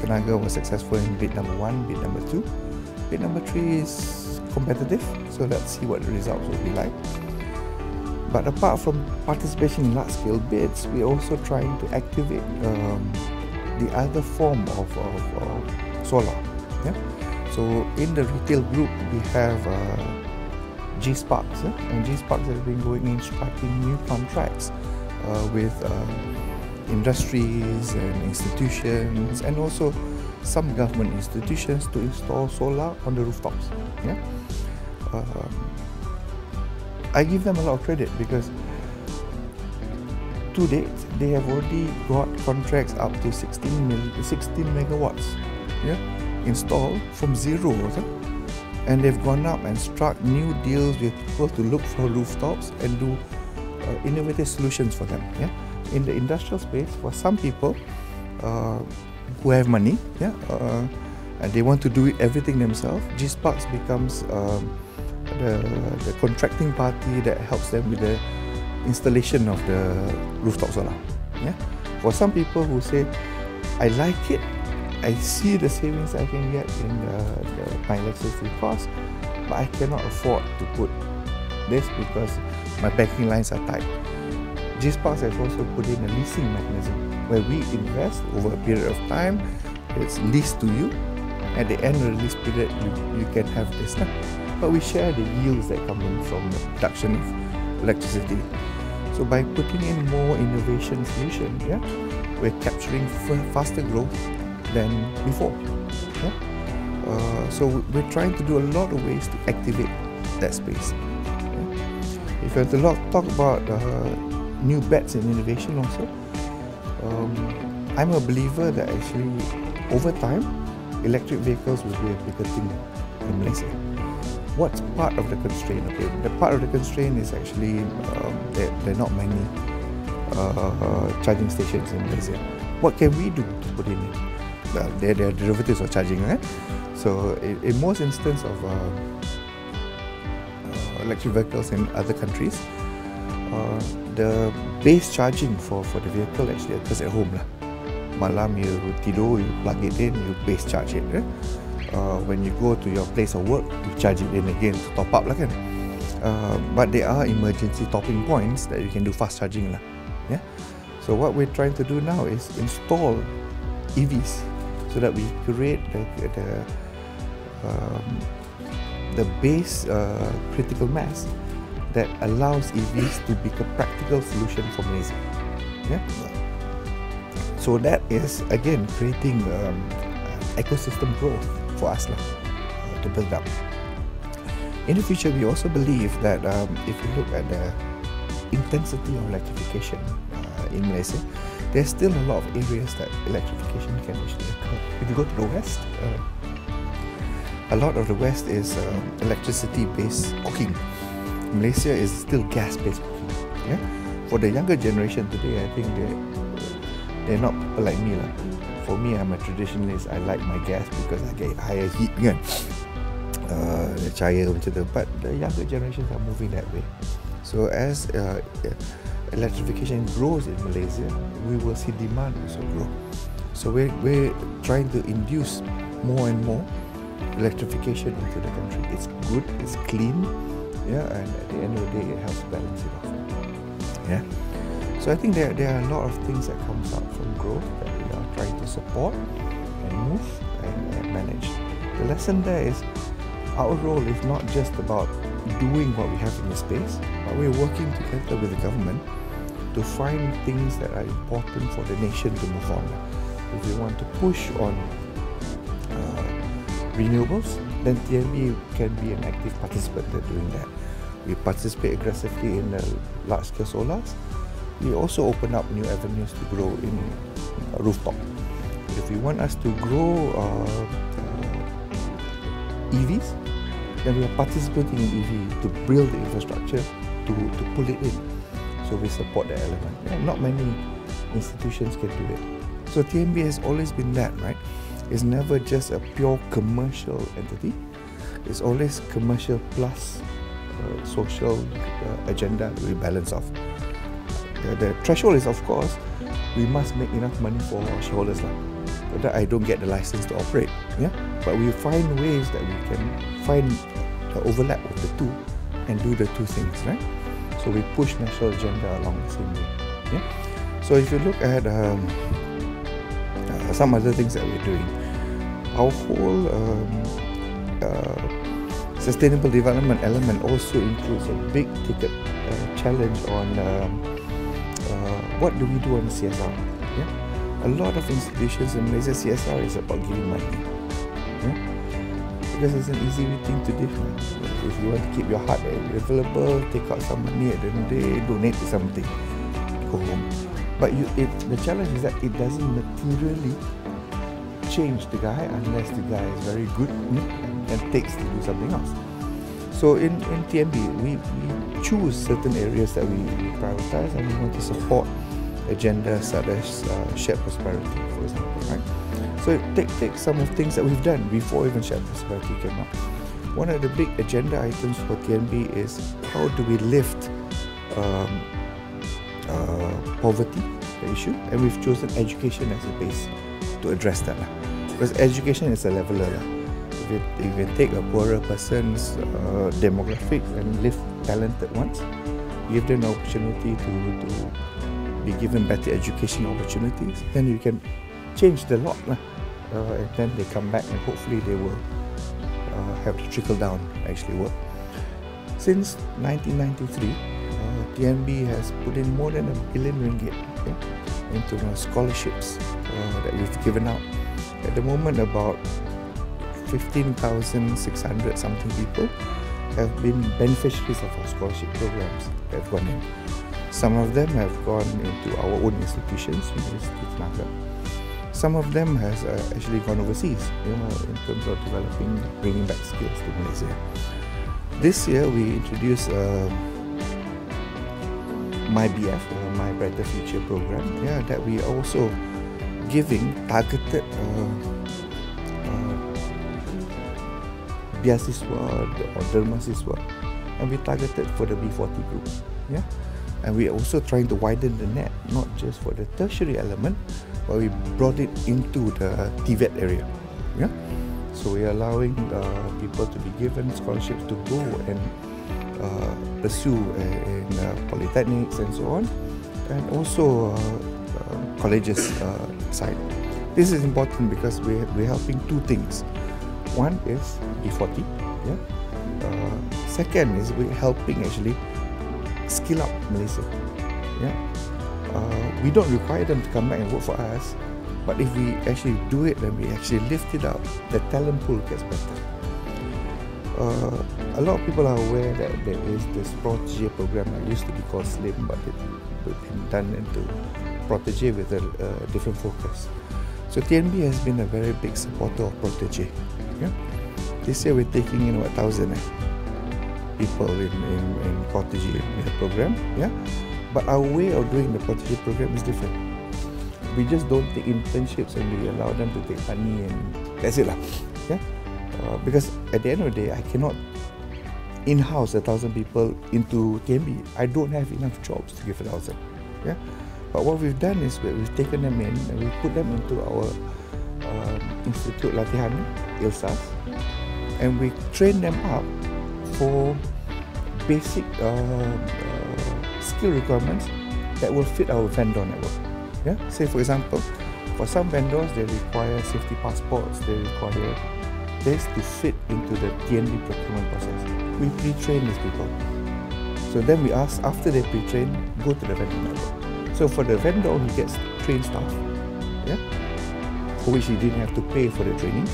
Tenaga was successful in bid number 1, bid number 2. Bid number 3 is competitive, so let's see what the results will be like. But apart from participation in large-scale bids, we're also trying to activate the other form of solar. Yeah? So in the retail group, we have G-Sparks, and G-Sparks has been going in striking new contracts with industries and institutions, and also some government institutions to install solar on the rooftops. Yeah? I give them a lot of credit because to date they have already got contracts up to 16 megawatts, yeah, installed from zero, and they've gone up and struck new deals with people to look for rooftops and do innovative solutions for them. Yeah? In the industrial space, for some people who have money, yeah, and they want to do everything themselves, G-Sparks becomes the contracting party that helps them with the installation of the rooftop solar. Yeah? For some people who say, I like it, I see the savings I can get in my electricity cost, but I cannot afford to put this because my banking lines are tight. G-Sparks has also put in a leasing mechanism where we invest over a period of time. It's leased to you. At the end of the lease period, you can have this. But we share the yields that come in from the production of electricity. So by putting in more innovation solutions, yeah, we're capturing faster growth than before. Yeah? So we're trying to do a lot of ways to activate that space. Yeah? If you have to talk about new bets in innovation also, I'm a believer that actually over time electric vehicles will be a bigger thing in Malaysia. What's part of the constraint? Okay, the part of the constraint is actually there are not many charging stations in Malaysia. What can we do to put in it? There are derivatives of charging, right? So in most instances of electric vehicles in other countries, the base charging for the vehicle actually occurs at home. Malam you tidur, you plug it in, you base charge it. When you go to your place of work, you charge it in again to top up. But there are emergency topping points that you can do fast charging. Yeah? So what we're trying to do now is install EVs so that we create the base critical mass that allows EVs to be a practical solution for Malaysia. Yeah? So that is again creating ecosystem growth for us to build up. In the future, we also believe that if you look at the intensity of electrification in Malaysia, there's still a lot of areas that electrification can actually occur. If you go to the West, a lot of the West is electricity-based cooking. Malaysia is still gas-based cooking. Yeah, for the younger generation today, I think they're not like me lah. For me, I'm a traditionalist. I like my gas because I get higher heat kan. Cahaya macam tu. But the younger generations are moving that way. So as electrification grows in Malaysia, we will see demand also grow. So we're trying to induce more and more electrification into the country. It's good, it's clean, yeah, and at the end of the day, it helps balance it off. Yeah. So I think there are a lot of things that comes out from growth that we are trying to support and move and manage. The lesson there is our role is not just about doing what we have in the space, but we're working together with the government to find things that are important for the nation to move on. If we want to push on renewables, then TNB can be an active participant in doing that. We participate aggressively in the large-scale solars. We also open up new avenues to grow in rooftop. If you want us to grow EVs, then we are participating in EV to build the infrastructure to pull it in. So we support that element. Yeah, not many institutions can do it. So TNB has always been that, right? It's never just a pure commercial entity. It's always commercial plus social agenda that we balance off. The threshold is, of course, we must make enough money for our shareholders. So that I don't get the license to operate. Yeah, but we find ways that we can find the overlap of the two and do the two things, right? So we push national agenda along the same way. Yeah. So if you look at some other things that we're doing, our whole sustainable development element also includes a big ticket challenge on what do we do on CSR. Yeah? A lot of institutions in Malaysia, CSR is about giving money. Yeah? Because it's an easy thing to do. If you want to keep your heart available, take out some money at the end of the day, donate to something, go home. But the challenge is that it doesn't materially change the guy unless the guy is very good and takes to do something else. So in TNB, we choose certain areas that we prioritize and we want to support agendas such as shared prosperity, for example, right? So take some of the things that we've done before even shared prosperity came up. One of the big agenda items for TNB is how do we lift poverty, the issue, and we've chosen education as a base to address that. Because education is a leveler. If you take a poorer person's demographics and lift talented ones, give them the opportunity to be given better education opportunities, then you can change the lot. And then they come back and hopefully they will have the trickle down actually work. Since 1993, TNB has put in more than R1 billion into scholarships that we've given out. At the moment, about 15,600 something people have been beneficiaries of our scholarship programs that have gone in. Some of them have gone into our own institutions, University Tenaga. Some of them has actually gone overseas, in terms of developing, bringing back skills to Malaysia. This year, we introduced My BF, My Brighter Future program, that we are also giving targeted beasiswa or dermasiswa, and we targeted for the B40 group. And we are also trying to widen the net, not just for the tertiary element, but we brought it into the TVET area. So we are allowing people to be given scholarships to go and pursue in polytechnics and so on, and also colleges side. This is important because we're helping two things. One is B40. Second is we're helping actually skill up Malaysia. We don't require them to come back and work for us, but if we actually do it and we actually lift it up, the talent pool gets better. a lot of people are aware that there is this protege program that used to be called SLIM, but it's been done into protege with a different focus. So TNB has been a very big supporter of protege. Yeah? This year we're taking in 1,000 people in protege program. Yeah? But our way of doing the protege program is different. We just don't take internships and we allow them to take money and that's it lah. Yeah? Because at the end of the day, I cannot in-house 1,000 people into TNB. I don't have enough jobs to give 1,000. Yeah? But what we've done is we've taken them in and we put them into our Institute Latihan, ILSAS, and we train them up for basic skill requirements that will fit our vendor network. Yeah? Say for example, for some vendors they require safety passports, they require this to fit into the TNB procurement process. We pre-train these people. So then we ask, after they pre-train, go to the vendor network. So for the vendor, he gets trained staff, yeah, for which he didn't have to pay for the training.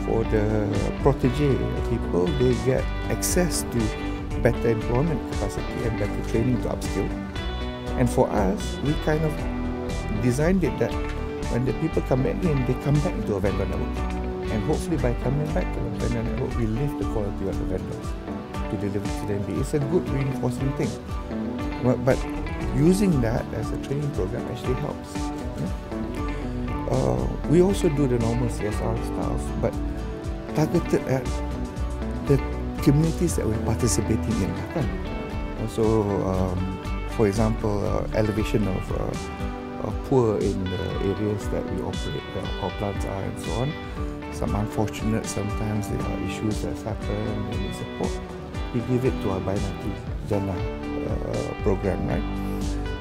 For the protege people, they get access to better employment capacity and better training to upskill. And for us, we kind of designed it that when the people come back in, they come back into a vendor network. And hopefully by coming back to the vendor network, we lift the quality of the vendors to deliver to TNB. It's a good reinforcing thing. But using that as a training program actually helps. We also do the normal CSR stuff, but targeted at the communities that we're participating in. So, for example, elevation of poor in the areas that we operate, where our plants are and so on. Some unfortunate, sometimes there are issues that happen and we need support. We give it to our Bainati Jannah program, right?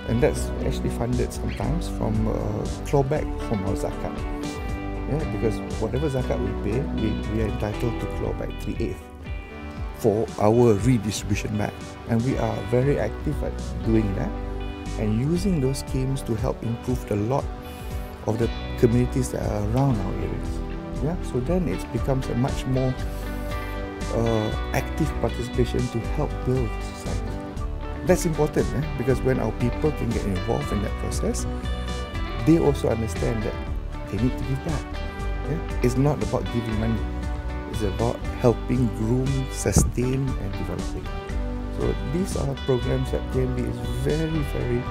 And that's actually funded sometimes from clawback from our zakat. Yeah, because whatever zakat we pay, we are entitled to clawback 3/8 for our redistribution back. And we are very active at doing that and using those schemes to help improve a lot of the communities that are around our areas. Yeah, so then it becomes a much more active participation to help build society. That's important, because when our people can get involved in that process, they also understand that they need to give back. Yeah? It's not about giving money. It's about helping groom, sustain and developing. So these are programs that TNB is very, very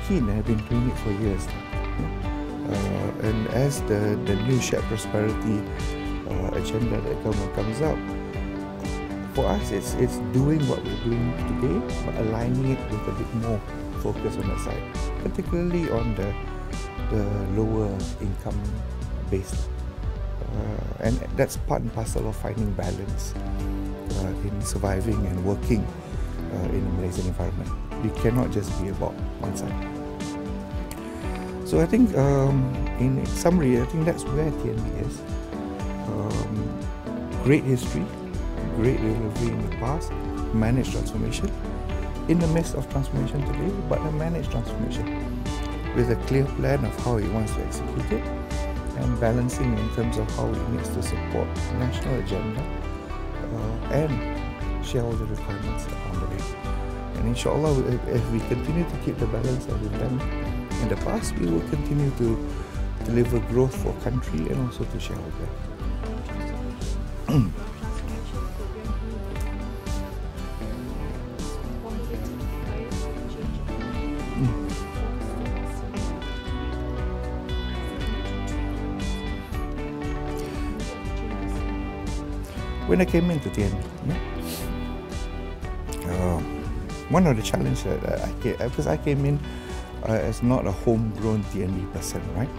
keen and have been doing it for years now. Yeah? And as the new shared prosperity agenda that comes up, for us, it's doing what we're doing today, but aligning it with a bit more focus on that side, particularly on the lower income base. And that's part and parcel of finding balance in surviving and working in a Malaysian environment. You cannot just be about one side. So I think, in summary, I think that's where TNB is. Great history, great delivery in the past, managed transformation, in the midst of transformation today, but a managed transformation with a clear plan of how it wants to execute it and balancing in terms of how it needs to support national agenda and shareholder requirements along the way. And inshallah, if we continue to keep the balance that we've done in the past, we will continue to deliver growth for country and also to shareholder. When I came into TNB, one of the challenges that because I came in as not a homegrown TNB person, right?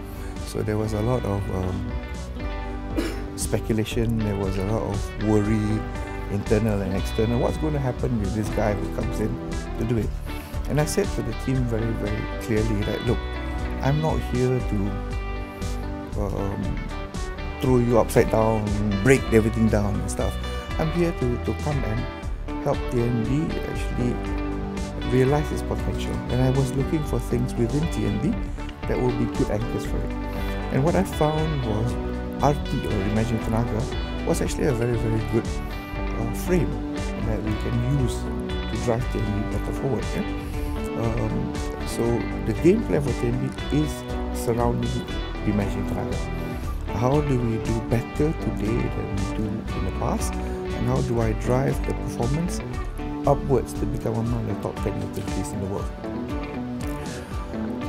So there was a lot of speculation, there was a lot of worry, internal and external. What's going to happen with this guy who comes in to do it? And I said to the team very, very clearly that, look, I'm not here to throw you upside down, break everything down and stuff. I'm here to come and help TNB actually realize its potential. And I was looking for things within TNB that will be good anchors for it. And what I found was RT, or Imagine Tenaga, was actually a very, very good frame that we can use to drive TNB better forward. So the game plan for TNB is surrounding reimagining tenaga. How do we do better today than we do in the past, and how do I drive the performance upwards to become among the top 10 utilities in the world?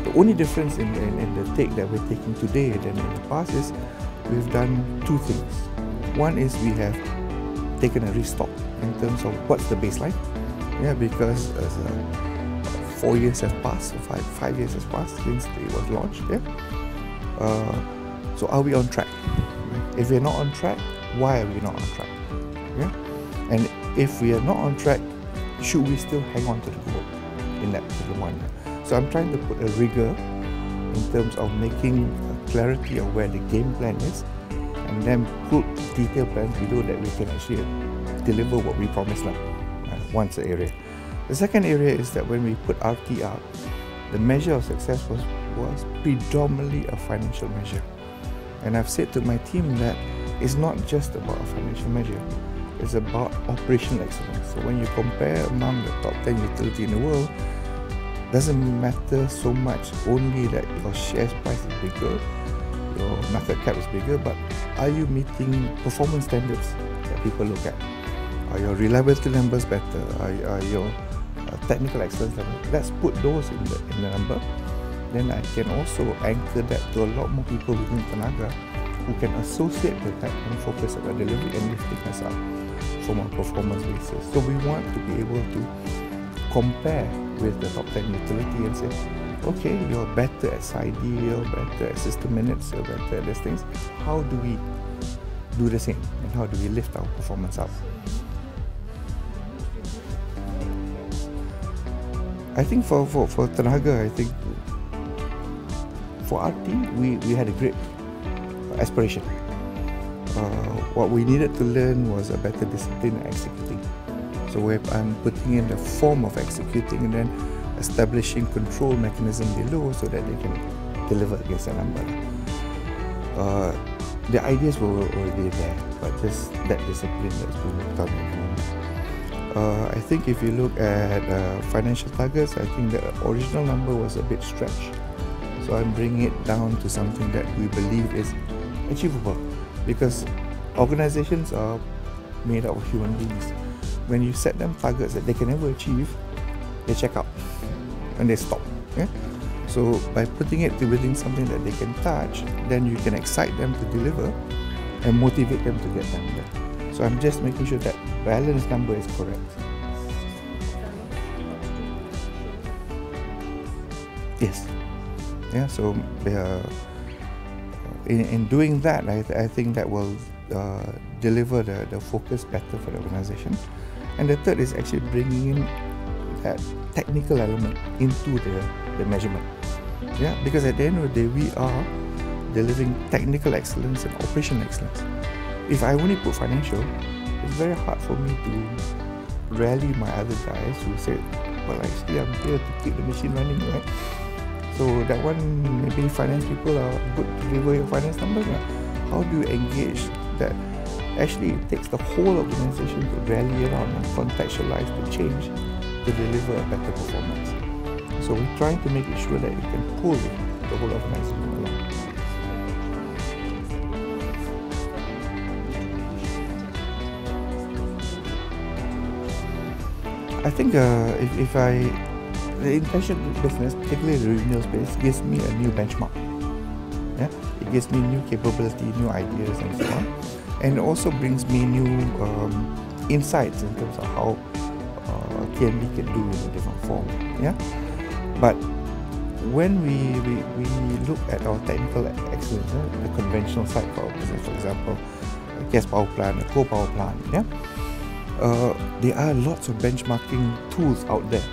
The only difference in the take that we're taking today than in the past is we've done two things. One is we have taken a restock in terms of what's the baseline, because 4 years have passed, so five years has passed since it was launched. So are we on track? If we're not on track, why are we not on track? And if we are not on track, should we still hang on to the goal in that particular one? So I'm trying to put a rigor in terms of making clarity of where the game plan is, and then put detailed plans below that we can actually deliver what we promised. Once the area. The second area is that when we put RT up, the measure of success was predominantly a financial measure. And I've said to my team that it's not just about a financial measure, it's about operational excellence. So when you compare among the top 10 utility in the world, doesn't matter so much only that your share price is bigger, your market cap is bigger, but are you meeting performance standards that people look at? Are your reliability numbers better? Are your technical excellence level? Let's put those in the number. Then I can also anchor that to a lot more people within Tenaga who can associate with that and focus on our delivery and lifting us up from a performance basis. So we want to be able to compare with the top 10 utility and say, okay, you're better at SID, you're better at system minutes, you're better at these things. How do we do the same? And how do we lift our performance up? I think for Tenaga, I think for RT, we had a great aspiration. What we needed to learn was a better discipline in executing. So I'm putting in the form of executing and then establishing control mechanism below so that they can deliver against a number. The ideas were already there, but just that discipline that's been worked on at the moment. I think if you look at financial targets, I think the original number was a bit stretched. So I'm bringing it down to something that we believe is achievable, because organizations are made up of human beings. When you set them targets that they can never achieve, they check out and they stop. So by putting it within something that they can touch, then you can excite them to deliver and motivate them to get them there. So I'm just making sure that balance number is correct. Yes. So in doing that, I think that will deliver the focus better for the organization. And the third is actually bringing in that technical element into the measurement. Because at the end of the day, we are delivering technical excellence and operational excellence. If I only put financial, it's very hard for me to rally my other guys who say, well, actually I'm here to keep the machine running, right? So that one, maybe finance people are good to deliver your finance numbers. How do you engage that? Actually, it takes the whole organization to rally around and contextualize the change to deliver a better performance. So we're trying to make it sure that it can pull the whole organization along. I think the intention of business, particularly the renewal space, gives me a new benchmark. It gives me new capability, new ideas, and so on. And it also brings me new insights in terms of how TNB can do in a different form. But when we look at our technical excellence, the conventional side for our business, for example, a gas power plant, a coal power plant, there are lots of benchmarking tools out there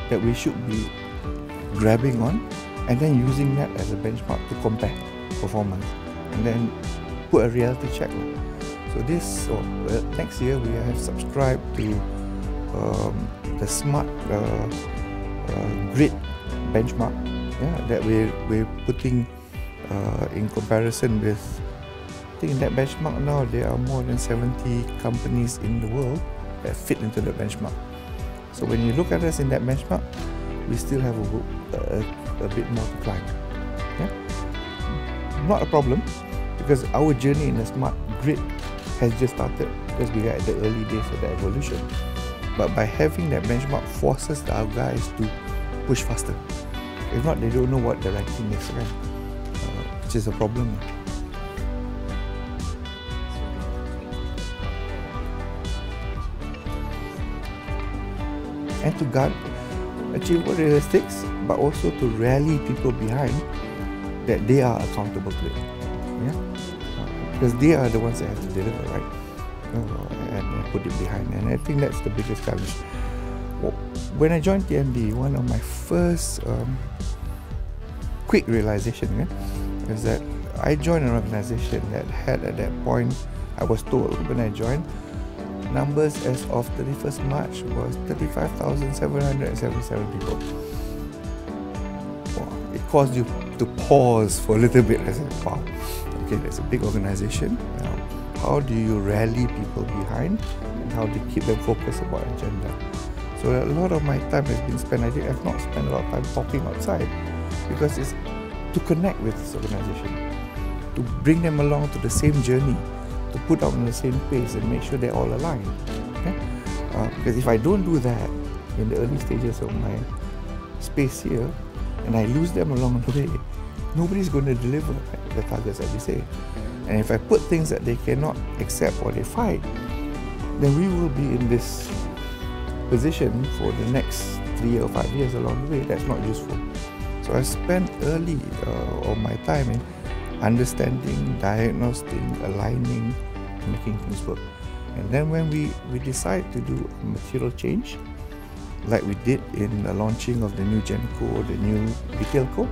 that we should be grabbing on and then using that as a benchmark to compare performance and then put a reality check. So next year we have subscribed to the smart grid benchmark that we're putting in comparison with think in that benchmark now there are more than 70 companies in the world that fit into the benchmark. So when you look at us in that benchmark, we still have a bit more to climb. Yeah? Not a problem, because our journey in the smart grid has just started, because we are at the early days of the evolution. But by having that benchmark forces our guys to push faster. If not, they don't know what the ranking is, right? Which is a problem. And to guard achievable realistics, but also to rally people behind that they are accountable to it. Yeah? Because they are the ones that have to deliver, right? And put it behind. And I think that's the biggest challenge. When I joined TNB, one of my first quick realization is that I joined an organization that had, at that point, I was told when I joined, numbers as of 31st March was 35,777 people. Wow. It caused you to pause for a little bit. I said, wow, okay, that's a big organization. How do you rally people behind, and how do you keep them focused about agenda? So a lot of my time has been spent, I've not spent a lot of time talking outside, because it's to connect with this organization, to bring them along to the same journey, to put out on the same pace and make sure they're all aligned. Okay? Because if I don't do that in the early stages of my space here, and I lose them along the way, nobody's going to deliver the targets that we say. And if I put things that they cannot accept or they fight, then we will be in this position for the next 3 or 5 years along the way. That's not useful. So I spent early of my time in understanding, diagnosing, aligning, making things work. And then when we decide to do a material change, like we did in the launching of the new Gen Code, the new Retail Code,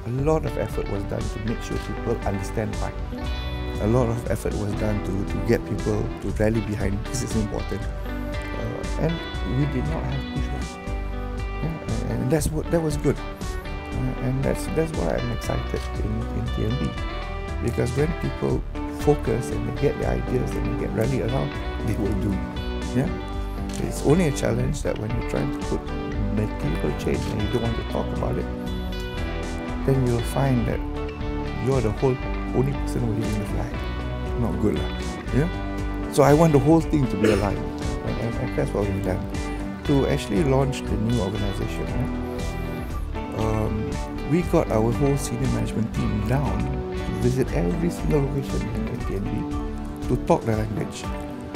a lot of effort was done to make sure people understand why. A lot of effort was done to get people to rally behind this is important. And we did not have pushback. Yeah? And that was good. And that's why I'm excited in TNB. Because when people focus and they get the ideas and they get rallied around, they will do. Yeah? It's only a challenge that when you're trying to put material change and you don't want to talk about it, then you'll find that you're the only person waving the flag. Not good lah. Yeah? So I want the whole thing to be aligned. And that's what we've done. To actually launch the new organization, we got our whole senior management team down to visit every single location in TNB to talk the language.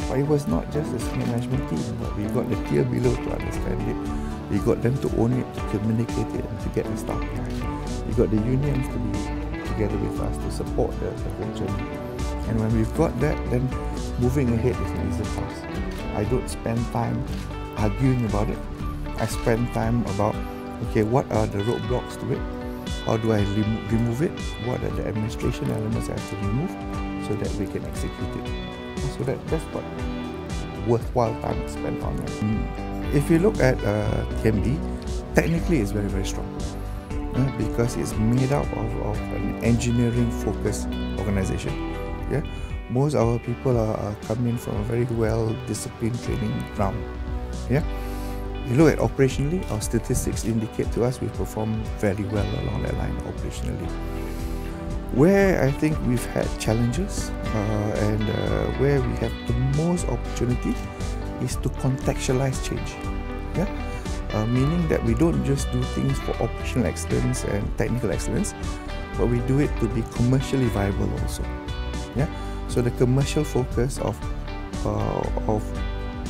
But it was not just the senior management team, but we got the tier below to understand it. We got them to own it, to communicate it, and to get the staff behind. We got the unions to be together with us to support the whole journey. And when we've got that, then moving ahead is an easy task. I don't spend time arguing about it. I spend time about, okay, what are the roadblocks to it? How do I remove it? What are the administration elements I have to remove so that we can execute it? So that's what worthwhile time to spend on it. If you look at TNB, technically it's very, very strong because it's made up of an engineering-focused organization. Yeah, most of our people are coming from a very well-disciplined training ground. Yeah. You look at operationally, our statistics indicate to us we perform very well along that line operationally. Where I think we've had challenges and where we have the most opportunity is to contextualize change. Yeah? Meaning that we don't just do things for operational excellence and technical excellence, but we do it to be commercially viable also. Yeah? So the commercial focus of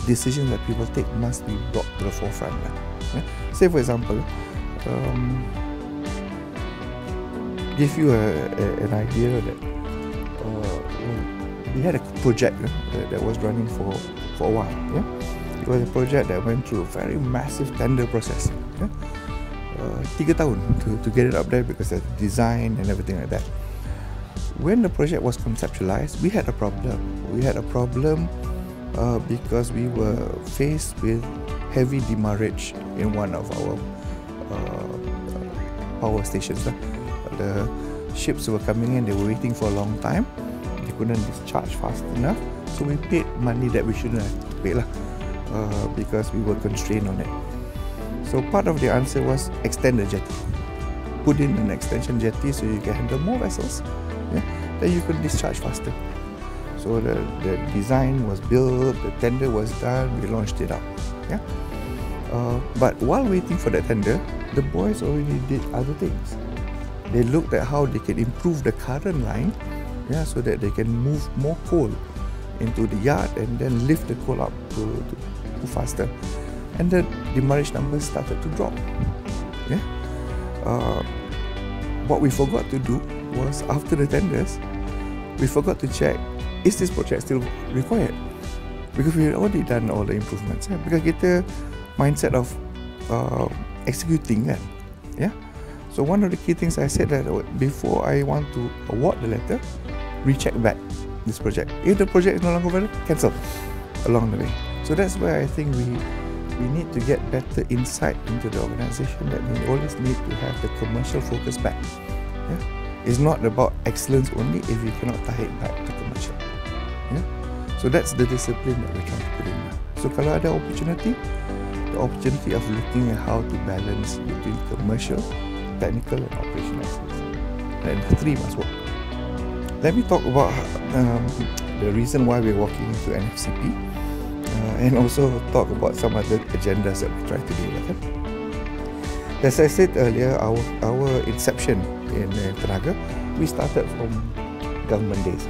decisions that people take must be brought to the forefront. Yeah? Say for example, give you an idea that we had a project that was running for a while. Yeah? It was a project that went through a very massive tender process. Yeah? 3 tahun to get it up there because of the design and everything like that. When the project was conceptualized, we had a problem. We had a problem because we were faced with heavy demurrage in one of our power stations. The ships were coming in, they were waiting for a long time. They couldn't discharge fast enough, so we paid money that we shouldn't have to pay because we were constrained on it. So part of the answer was extend the jetty. Put in an extension jetty so you can handle more vessels, then you could discharge faster. So the design was built, the tender was done, we launched it out. But while waiting for that tender, the boys already did other things. They looked at how they can improve the current line, so that they can move more coal into the yard and then lift the coal up to faster. And the demurrage numbers started to drop. What we forgot to do was, after the tenders, we forgot to check, is this project still required? Because we had already done all the improvements. Because kita mindset of executing kan. So one of the key things I said that before I want to award the letter, recheck back this project. If the project is no longer valid, cancel along the way. So that's why I think we need to get better insight into the organisation, that we always need to have the commercial focus back. It's not about excellence only if you cannot tie it back to commercial. So that's the discipline that we're trying to put in now. So kalau ada opportunity, the opportunity of looking at how to balance between commercial, technical and operational excellence. And the three must work. Let me talk about the reason why we're walking into NFCP and also talk about some other agendas that we try to do. As I said earlier, our inception in Tenaga, we started from government days.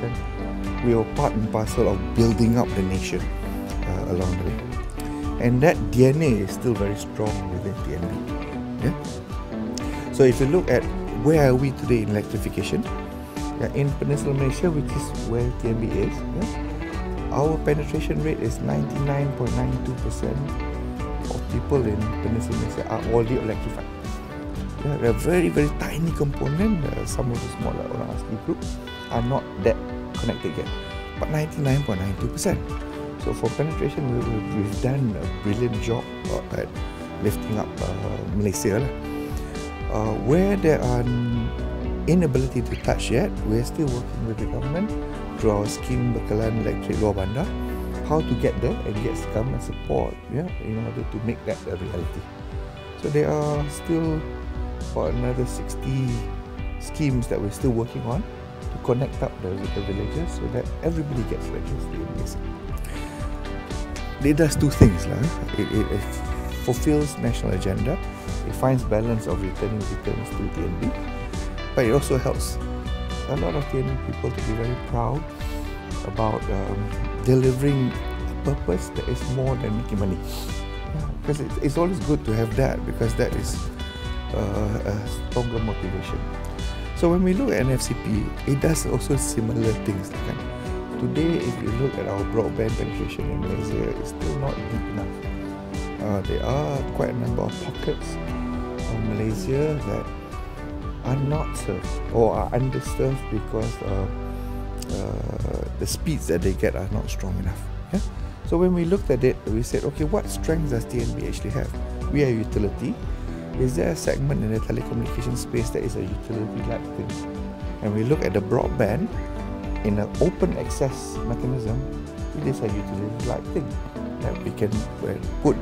We were part and parcel of building up the nation along the way. And that DNA is still very strong within TNB. So if you look at where are we today in electrification, in Peninsular Malaysia, which is where TNB is, our penetration rate is 99.92% of people in Peninsular Malaysia are already electrified. There are very, very tiny component, some of the smaller orang asli group are not that connected yet, but 99.92%. So for penetration, we've done a brilliant job at lifting up Malaysia. Where there are inability to touch yet, we're still working with the government through our scheme Bekalan Elektrik Luar Bandar, how to get there and get government support in order to make that a reality. So there are still about another 60 schemes that we're still working on to connect up the villages so that everybody gets electricity in Malaysia. It does two things. It fulfills national agenda, it finds balance of returning returns to TNB, but it also helps a lot of TNB people to be very proud about delivering a purpose that is more than making money. Because it's always good to have that, because that is a stronger motivation. So when we look at NFCP, it does also similar things. Today, if you look at our broadband penetration in Malaysia, it's still not deep enough. There are quite a number of pockets of Malaysia that are not served or are underserved because the speeds that they get are not strong enough. So when we looked at it, we said, okay, what strengths does TNB actually have? We are a utility. Is there a segment in the telecommunication space that is a utility-like thing? And we look at the broadband in an open access mechanism, it is a utility-like thing that we can put,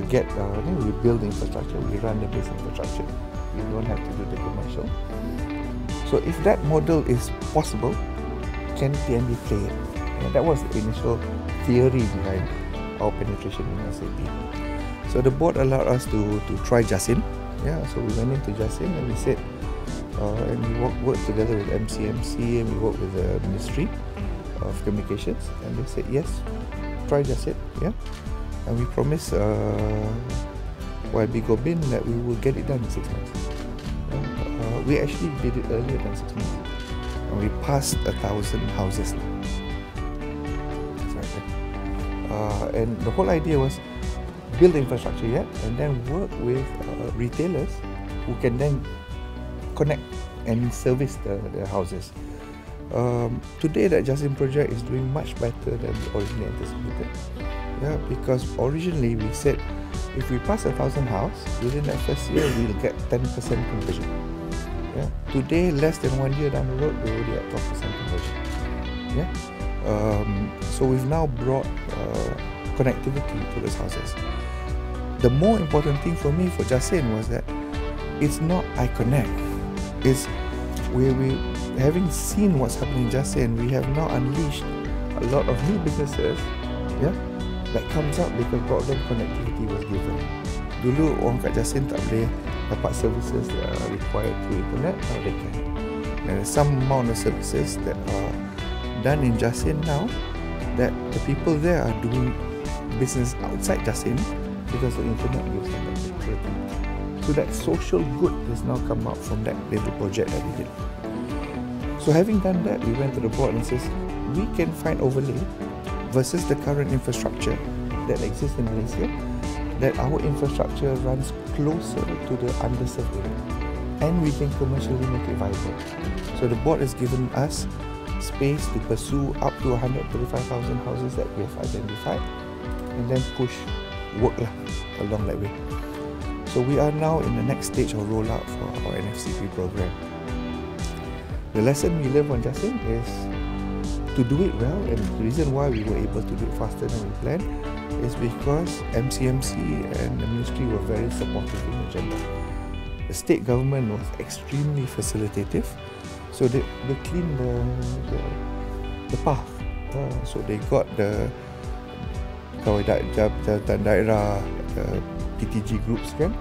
we build the infrastructure, we run the base infrastructure. We don't have to do the commercial. So if that model is possible, can TNB play it? And that was the initial theory behind our penetration in SAP. So the board allowed us to try Jasin. So we went into Jasin and we said, and we worked together with MCMC and we worked with the Ministry of Communications, and they said yes, try Jasin. And we promised YB Gobin that we will get it done in 6 months. We actually did it earlier than 6 months, and we passed 1,000 houses. That's right. And the whole idea was build the infrastructure and then work with retailers who can then connect and service the houses. Today, that Jasin project is doing much better than originally anticipated. Because originally we said if we pass 1,000 houses within that first year, we'll get 10% conversion. Today, less than 1 year down the road, we're already at 12% conversion. Yeah. So we've now brought connectivity to those houses. The more important thing for me for Jasin was that it's not I connect. It's we having seen what's happening in Jasin, we have now unleashed a lot of new businesses, yeah, that comes up because broadband connectivity was given. Dulu orang kat Jasin tak boleh dapat services that are required through internet, now they can. There are some amount of services that are done in Jasin now that the people there are doing business outside Jasin because the internet gives them that security. So that social good has now come out from that little project that we did. So having done that, we went to the board and says, we can find overlay versus the current infrastructure that exists in Malaysia, that our infrastructure runs closer to the underserved area and we can commercially make it viable. So the board has given us space to pursue up to 135,000 houses that we have identified and then push work along that way. So we are now in the next stage of rollout for our NFCP program. The lesson we learned from Jasin is to do it well, and the reason why we were able to do it faster than we planned is because MCMC and the ministry were very supportive in the agenda. The state government was extremely facilitative, so they cleaned the path. So they got the Pegawai daerah, PTG groups kan,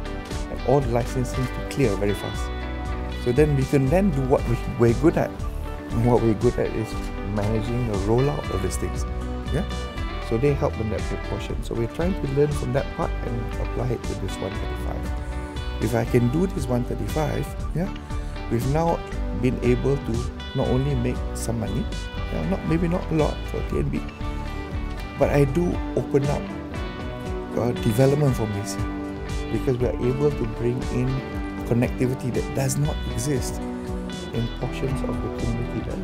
and all the licensing to clear very fast. So then we can then do what we're good at. And what we're good at is managing the rollout of these things. Yeah. So they help in that proportion. So we're trying to learn from that part and apply it to this 135. If I can do this 135, yeah, we've now been able to not only make some money, maybe not a lot for TNB, but I do open up development for Malaysia because we are able to bring in connectivity that does not exist in portions of the community that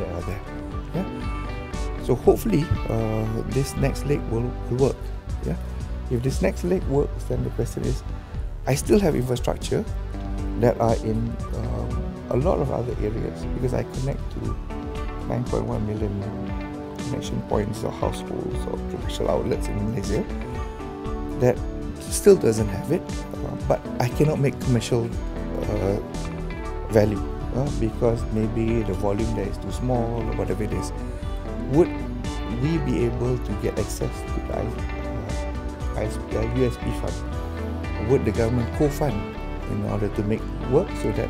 are there. Yeah? So hopefully this next leg will work. Yeah? If this next leg works, then the question is, I still have infrastructure that are in a lot of other areas because I connect to 9.1 million connection points or households or commercial outlets in Malaysia that still doesn't have it, but I cannot make commercial value because maybe the volume there is too small or whatever it is. Would we be able to get access to the USP fund? Would the government co-fund in order to make work so that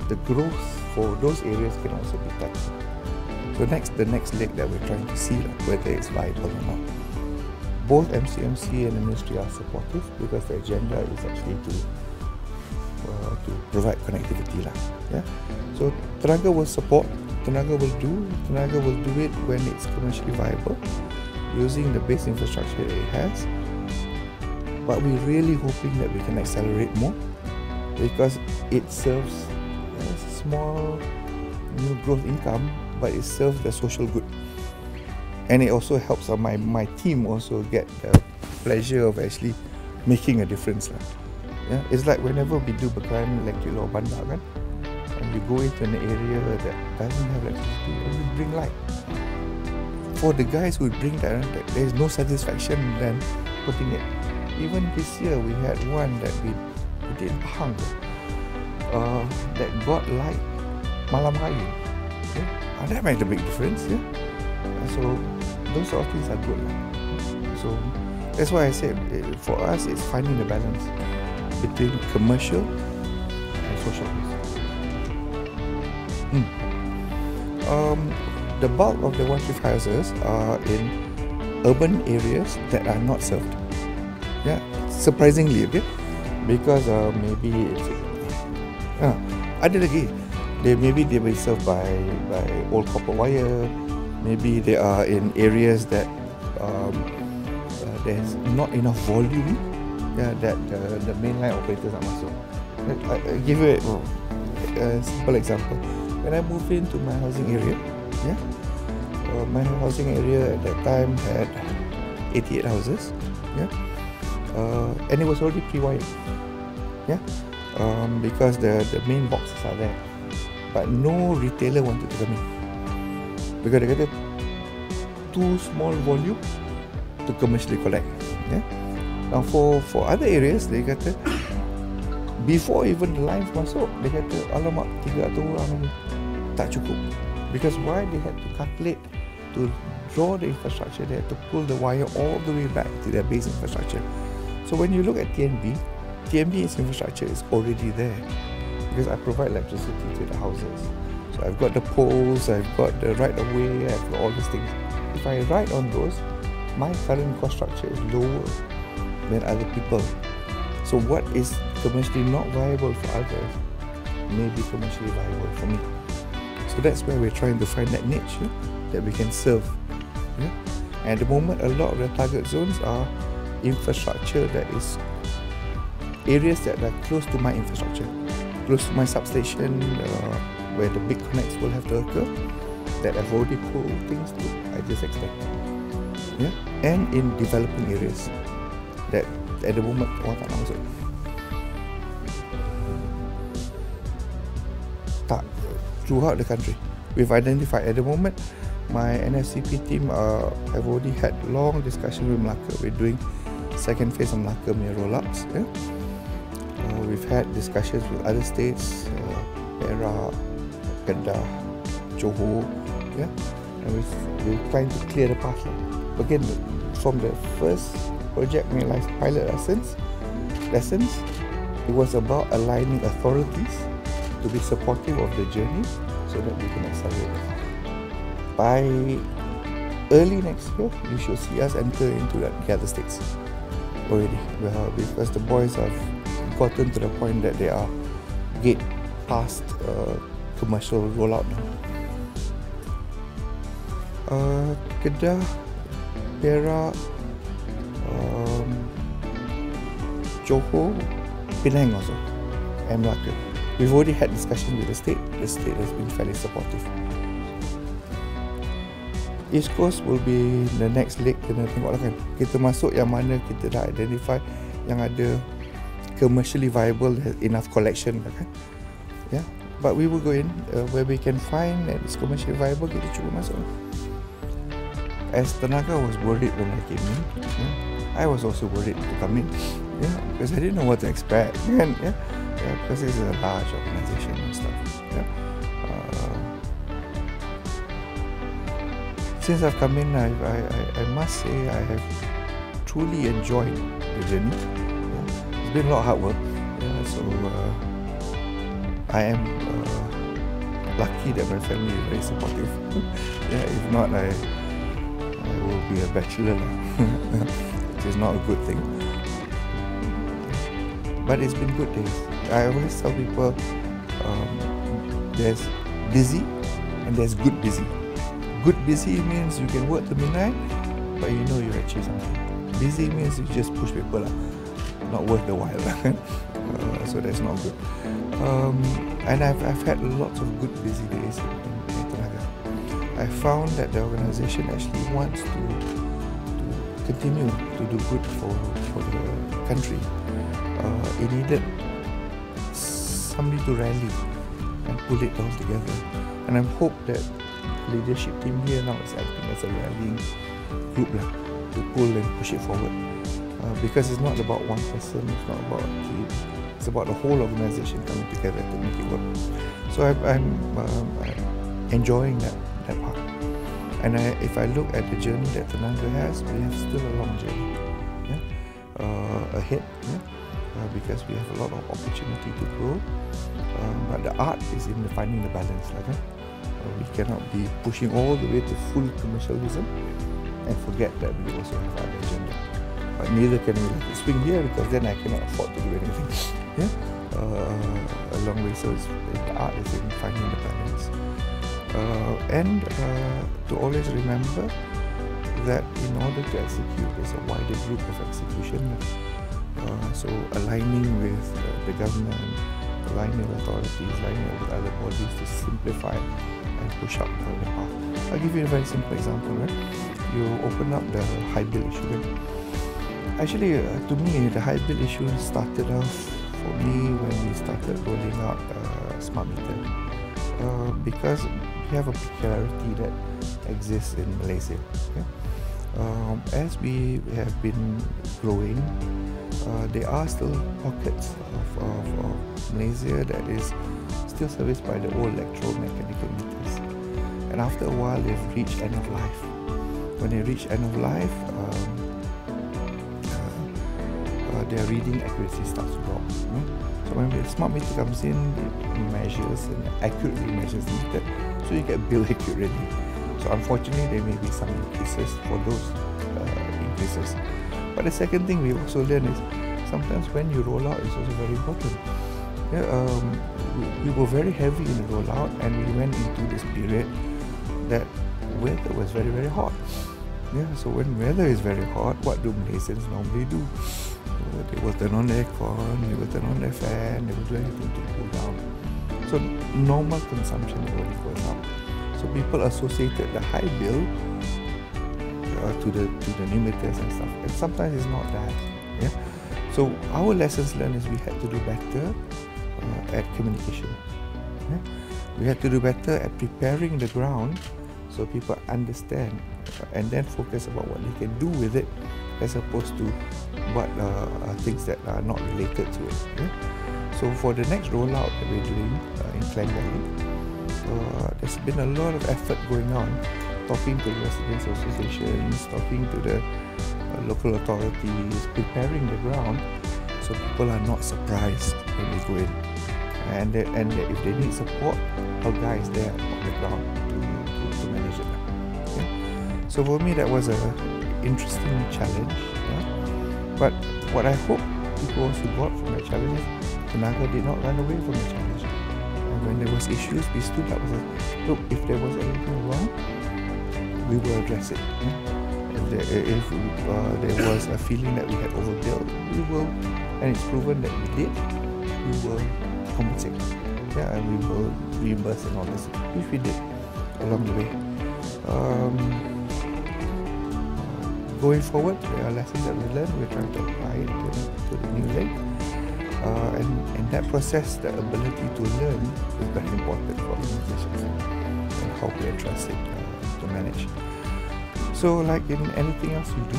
the growth for those areas can also be touched? So the next leg that we're trying to see whether it's viable or not. Both MCMC and the ministry are supportive because the agenda is actually to provide connectivity Yeah. So tenaga will support, tenaga will do it when it's commercially viable using the base infrastructure that it has. But we're really hoping that we can accelerate more because it serves a small new growth income, but it serves the social good. And it also helps my team also get the pleasure of actually making a difference. Yeah? It's like whenever we do Bekalan electric law bandar kan, and you go into an area that doesn't have electricity and you bring light. For the guys who bring that, there is no satisfaction than putting it. Even this year we had one that we did in Pahang that got light malam raya. Yeah? That made a big difference. Yeah? So those sort of things are good. So that's why I said for us it's finding the balance between commercial and social use. The bulk of the 135 houses are in urban areas that are not served. Yeah, surprisingly, okay, because maybe it's ada lagi. Maybe they will be served by old copper wire. Maybe they are in areas that there's not enough volume. Yeah, that the mainline operators are masuk. I give you a simple example. When I moved into my housing area, yeah, my housing area at that time had 88 houses, yeah, and it was already pre-wired, yeah, because the main boxes are there, but no retailer wanted to come in. because dia kata too small volume to commercially collect. Yeah. Now for other areas, dia kata before even the lines masuk, dia kata alamak 300 orang ni tak cukup. Because why? They had to calculate to draw the infrastructure. They had to pull the wire all the way back to their base infrastructure. So when you look at TNB's infrastructure is already there because I provide electricity to the houses. So I've got the poles, I've got the right of way, I've got all these things. If I ride on those, my current cost structure is lower than other people. So what is commercially not viable for others may be commercially viable for me. So that's where we're trying to find that niche that we can serve. Yeah? And at the moment, a lot of the target zones are infrastructure that is areas that are close to my infrastructure, close to my substation, where the big connects will have to occur, that I've already pulled things to, I just extend. Yeah? And in developing areas that at the moment orang tak nak masuk. Tak, throughout the country we've identified. At the moment my NFCP team have already had long discussion with Melaka. We're doing second phase of Melaka punya roll-ups. Yeah? We've had discussions with other states, Perak, Kedah, Johor, yeah? And we're trying to clear the path. Again, from the first project realized pilot lessons, it was about aligning authorities to be supportive of the journey so that we can accelerate it. By early next year, you should see us enter into the other states already, because the boys have gotten to the point that they are gate past commercial rollout now. Kedah, Perak, Johor, Penang also, and Melaka. We've already had discussions with the state. The state has been fairly supportive. East Coast will be the next leg. Kena tengok lah kan. Kita masuk yang mana kita dah identify yang ada commercially viable, enough collection lah kan. Yeah. But we will go in where we can find that it's commercially viable, kita cuba masuk. As tenaga was worried when I came in, yeah, I was also worried to come in. Yeah, because I didn't know what to expect. And, yeah, because it's a large organization and stuff. Yeah. Since I've come in, I must say I have truly enjoyed the journey. Yeah. It's been a lot of hard work. Yeah, so I am lucky that my family is very supportive. Yeah, if not, I will be a bachelor, which is not a good thing. But it's been good days. I always tell people there's busy and there's good busy. Good busy means you can work to midnight, but you know you achieve something. Busy means you just push people lah, not worth the while. So that's not good. And I've had lots of good busy days in Tenaga. I found that the organisation actually wants to continue to do good for the country. It needed somebody to rally and pull it all together. And I hope that leadership team here now is acting as a rallying group lah, to pull and push it forward. Because it's not about one person, it's not about a team. It's about the whole organisation coming together to make it work. So I'm enjoying that part. And if I look at the journey that Tenaga has, we have still a long journey, yeah? Ahead. Yeah? Because we have a lot of opportunity to grow, but the art is in finding the balance. We cannot be pushing all the way to full commercialism and forget that we also have other agenda. But neither can we let it swing here, because then I cannot afford to do anything. Yeah, a long way. So the art is in finding the balance, and to always remember that in order to execute, there's a wider group of execution. So aligning with the government, aligning with authorities, aligning with other bodies to simplify and push up the path. I'll give you a very simple example. Right? You open up the high bill issue. Right? Actually, to me, the high bill issue started off for me when we started rolling out smart meter. Because we have a peculiarity that exists in Malaysia. Okay? As we have been growing, there are still pockets of Malaysia that is still serviced by the old electromechanical meters. And after a while, they've reached end of life. When they reach end of life, their reading accuracy starts to drop. So when the smart meter comes in, it measures and accurately measures the meter, so you get billed accurately. So unfortunately, there may be some increases for those increases. But the second thing we also learn is sometimes when you roll out, it's also very important. Yeah, we were very heavy in the rollout, and we went into this period that weather was very, very hot. Yeah, so when weather is very hot, what do Malaysians normally do? They will turn on the aircon, they will turn on the fan, they will do anything to cool down. So normal consumption already goes up. So people associated the high bill to the new meters and stuff. And sometimes it's not that. Yeah. So our lessons learned is we had to do better at communication. Yeah? We had to do better at preparing the ground so people understand and then focus about what they can do with it, as opposed to what things that are not related to it. Yeah? So for the next rollout that we're doing in Klang Valley, there's been a lot of effort going on, talking to the residents associations, talking to the local authorities, preparing the ground so people are not surprised when they go in. And if they need support, our guy is there on the ground to manage it. Okay? So for me, that was an interesting challenge. Yeah? But what I hope people also got from the challenge is Tenaga did not run away from the challenge. And when there was issues, we stood up and said, look, if there was anything wrong, we will address it. Yeah? If there was a feeling that we had overbuilt, we will, and it's proven that we did, we will compensate. Yeah, and we will reimburse and all this, which we did along the way. Going forward, there are lessons that we learned. We're trying to apply it to the new lake. And in that process, the ability to learn is very important for organizations and how we address it to manage. So like in anything else you do,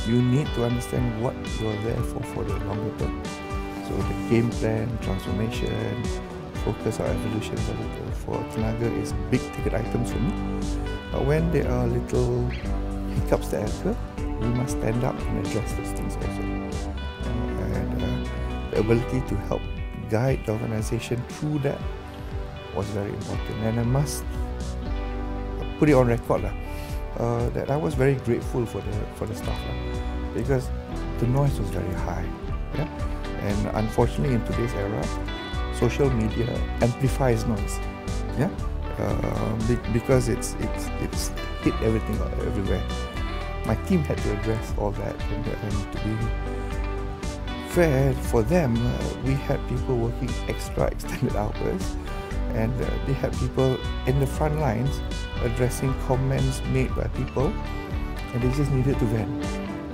you need to understand what you're there for the longer term. So the game plan, transformation, focus or evolution for Tenaga is big ticket items for me. But when there are little hiccups that occur, we must stand up and address those things also. And the ability to help guide the organization through that was very important. And I must put it on record that I was very grateful for the staff because the noise was very high. Yeah? And unfortunately, in today's era, social media amplifies noise. Yeah, because it's hit everything everywhere. My team had to address all that, and to be fair for them, we had people working extended hours, and they had people in the front lines addressing comments made by people, and they just needed to vent.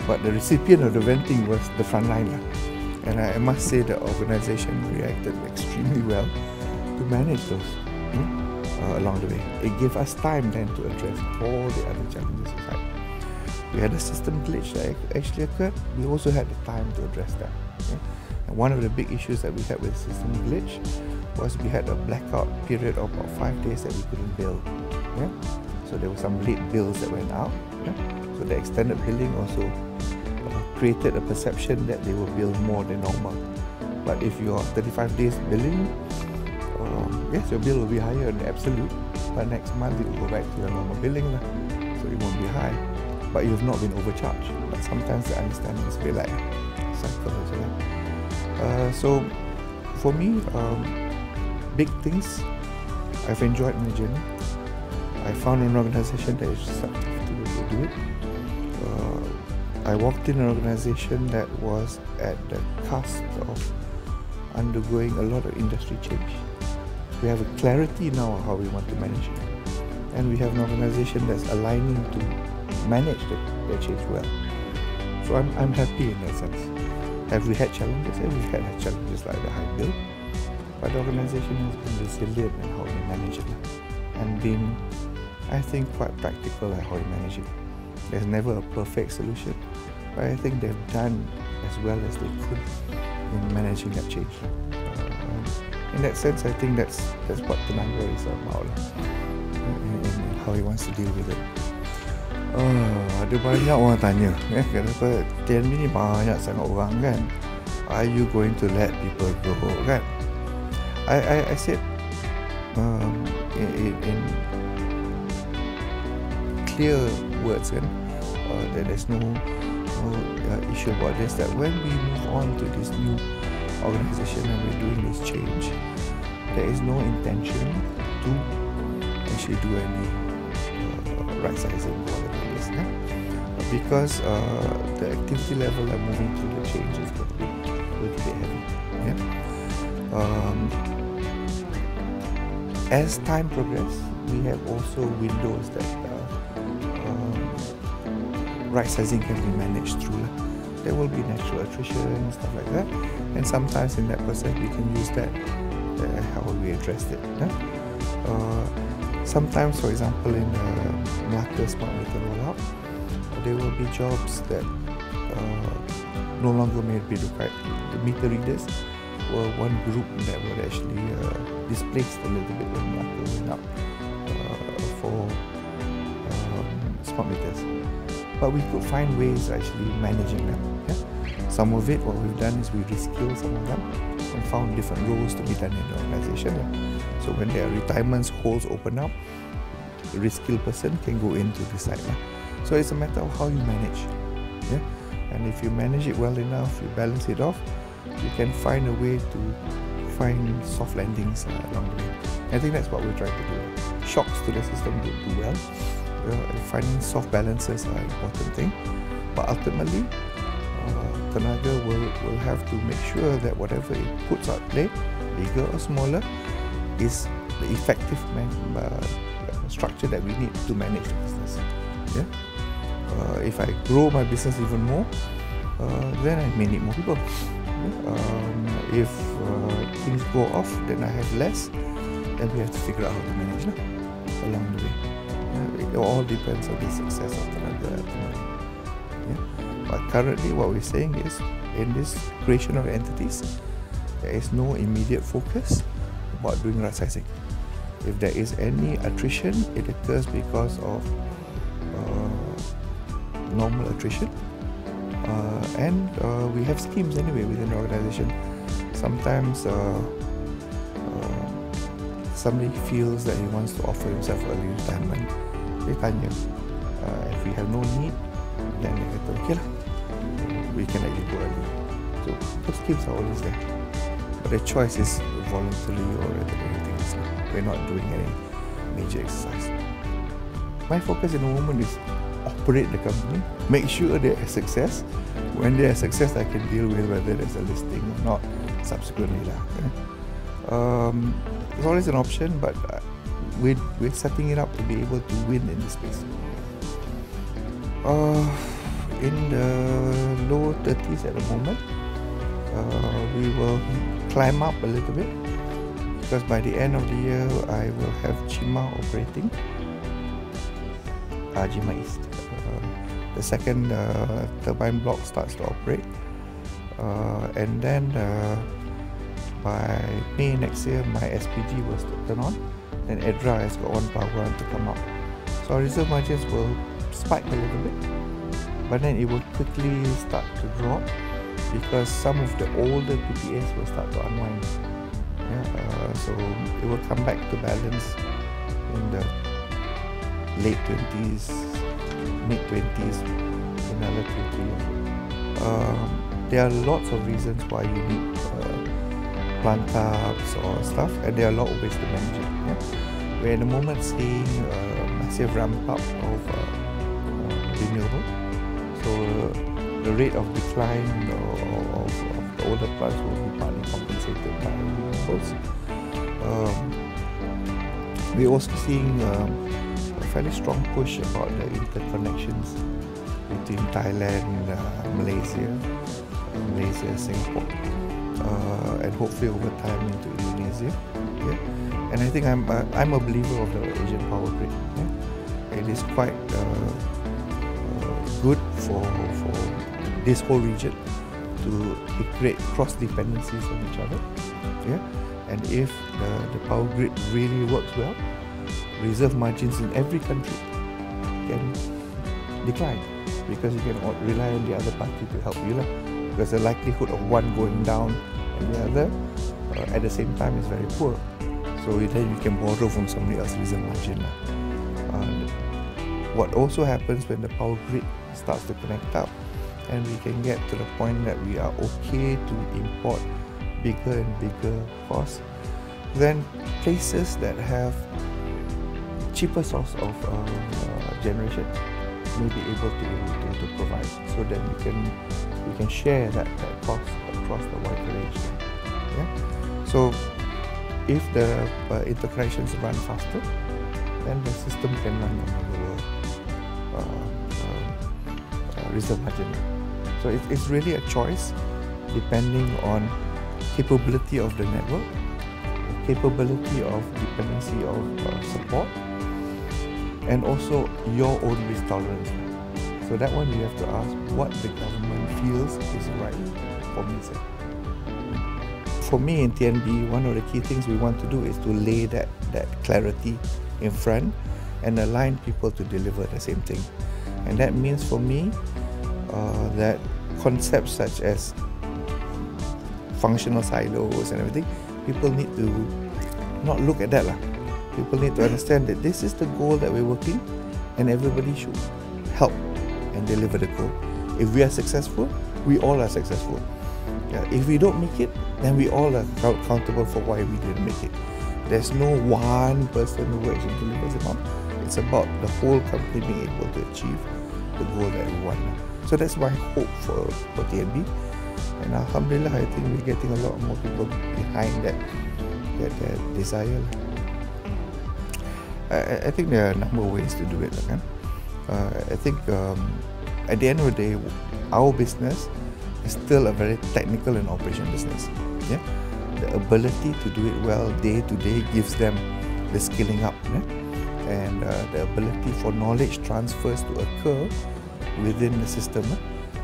But the recipient of the venting was the front line. And I must say the organization reacted extremely well to manage those along the way. It gave us time then to address all the other challenges aside. We had a system glitch that actually occurred. We also had the time to address that. Okay? And one of the big issues that we had with the system glitch was we had a blackout period of about 5 days that we couldn't bill. Yeah? So there were some late bills that went out. Yeah? So the extended billing also created a perception that they will bill more than normal. But if you are 35 days billing, yes, your bill will be higher in absolute, but next month it will go back to your normal billing, so it won't be high. But you've not been overcharged. But sometimes the understanding is a bit like psychology. So for me, big things I've enjoyed my journey. I found an organization that is receptive to do it. I walked in an organization that was at the cusp of undergoing a lot of industry change. We have a clarity now on how we want to manage it. And we have an organization that's aligning to manage the change well. So I'm happy in that sense. Have we had challenges? We've had challenges like the high bill. but the organisation has been resilient in how they manage it, and been, I think, quite practical at how they manage it. There's never a perfect solution, but I think they've done as well as they could in managing that change. In that sense, I think that's what tenaga is about, and how he wants to deal with it. Ada banyak orang tanya, kenapa TNB ni banyak sangat orang kan? Are you going to let people go kan? I said in clear words kan, that there's no issue about this, that when we move on to this new organisation and we're doing this change, there is no intention to actually do any right sizing or whatever it is, because the activity level are moving through the change is going to be a little bit heavy. As time progresses, we have also windows that right sizing can be managed through. There will be natural attrition and stuff like that, and sometimes in that process we can use that how we address it. Sometimes, for example, in Melaka smart meter rollout, there will be jobs that no longer may be required. The meter readers were one group that were actually displaced a little bit when Melaka went up for smart meters. But we could find ways actually managing them. Some of it, what we've done is we reskill some of them and found different roles to be done in the organisation. So when there are retirements, holes open up, the reskill person can go into the site. So it's a matter of how you manage. And if you manage it well enough, you balance it off, you can find a way to find soft landings along the way. I think that's what we're trying to do. Shocks to the system don't do well. Finding soft balances are an important thing, but ultimately tenaga will have to make sure that whatever it puts out there, bigger or smaller, is the effective structure that we need to manage the business. If I grow my business even more, then I may need more people. If things go off, then I have less, then we have to figure out how to manage along the way. It all depends on the success of tenaga. But currently what we're saying is, in this creation of entities, there is no immediate focus about doing right sizing. If there is any attrition, it occurs because of normal attrition, and we have schemes anyway within the organisation. Sometimes somebody feels that he wants to offer himself early retirement. They tanya, if we have no need, then they kata, okay lah, we can let you go early. So those schemes are always there, but the choice is voluntary or anything else. We're not doing any major exercise. My focus in the moment is operate the company, make sure they're a success. When they're a success, I can deal with whether there's a listing or not subsequently lah. It's always an option, but we're setting it up to be able to win in this space. In the low 30s at the moment, we will climb up a little bit, because by the end of the year I will have Chima operating, Chima East. The second turbine block starts to operate, and then by May next year my SPG will turn on, and EDRA has got one power run to come up. So our reserve margins will spike a little bit, but then it will quickly start to drop because some of the older PPAs will start to unwind. So it will come back to balance in the late 20s, mid 20s, in another 2-3 years. There are lots of reasons why you need plant hubs or stuff, and there are a lot of ways to manage it. We're at the moment seeing a massive ramp up of renewable, so the rate of decline of the older plants will be partly compensated by renewables. We're also seeing a fairly strong push about the interconnections between Thailand, Malaysia, Singapore. and hopefully over time into Indonesia. Yeah? And I think I'm a believer of the Asian power grid. Yeah? It is quite good for this whole region to create cross dependencies on each other. Yeah? And if the power grid really works well, reserve margins in every country can decline because you can rely on the other party to help you, because the likelihood of one going down and the other at the same time is very poor. So then you can borrow from somebody else's reserve margin. What also happens when the power grid starts to connect up and we can get to the point that we are okay to import bigger and bigger costs, then places that have cheaper source of generation may be able to provide, so that we can share that cost across the wide range. Yeah? So if the interconnections run faster, then the system can run on a lower reserve margin. So it's really a choice depending on capability of the network, capability of dependency of support, and also your own risk tolerance. So that one you have to ask what the government feels is right for me. For me in TNB, one of the key things we want to do is to lay that clarity in front and align people to deliver the same thing. And that means for me that concepts such as functional silos and everything, people need to not look at that. People need to understand that this is the goal that we're working, and everybody should help and deliver the goal. If we are successful, we all are successful. Yeah, if we don't make it, then we all are accountable for why we didn't make it. There's no one person who actually delivers it on. It's about the whole company being able to achieve the goal that we want. So that's my hope for TNB. And alhamdulillah, I think we're getting a lot more people behind that desire. I think there are a number of ways to do it. I think at the end of the day, our business is still a very technical and operation business. Yeah, the ability to do it well day to day gives them the skilling up, and the ability for knowledge transfers to occur within the system.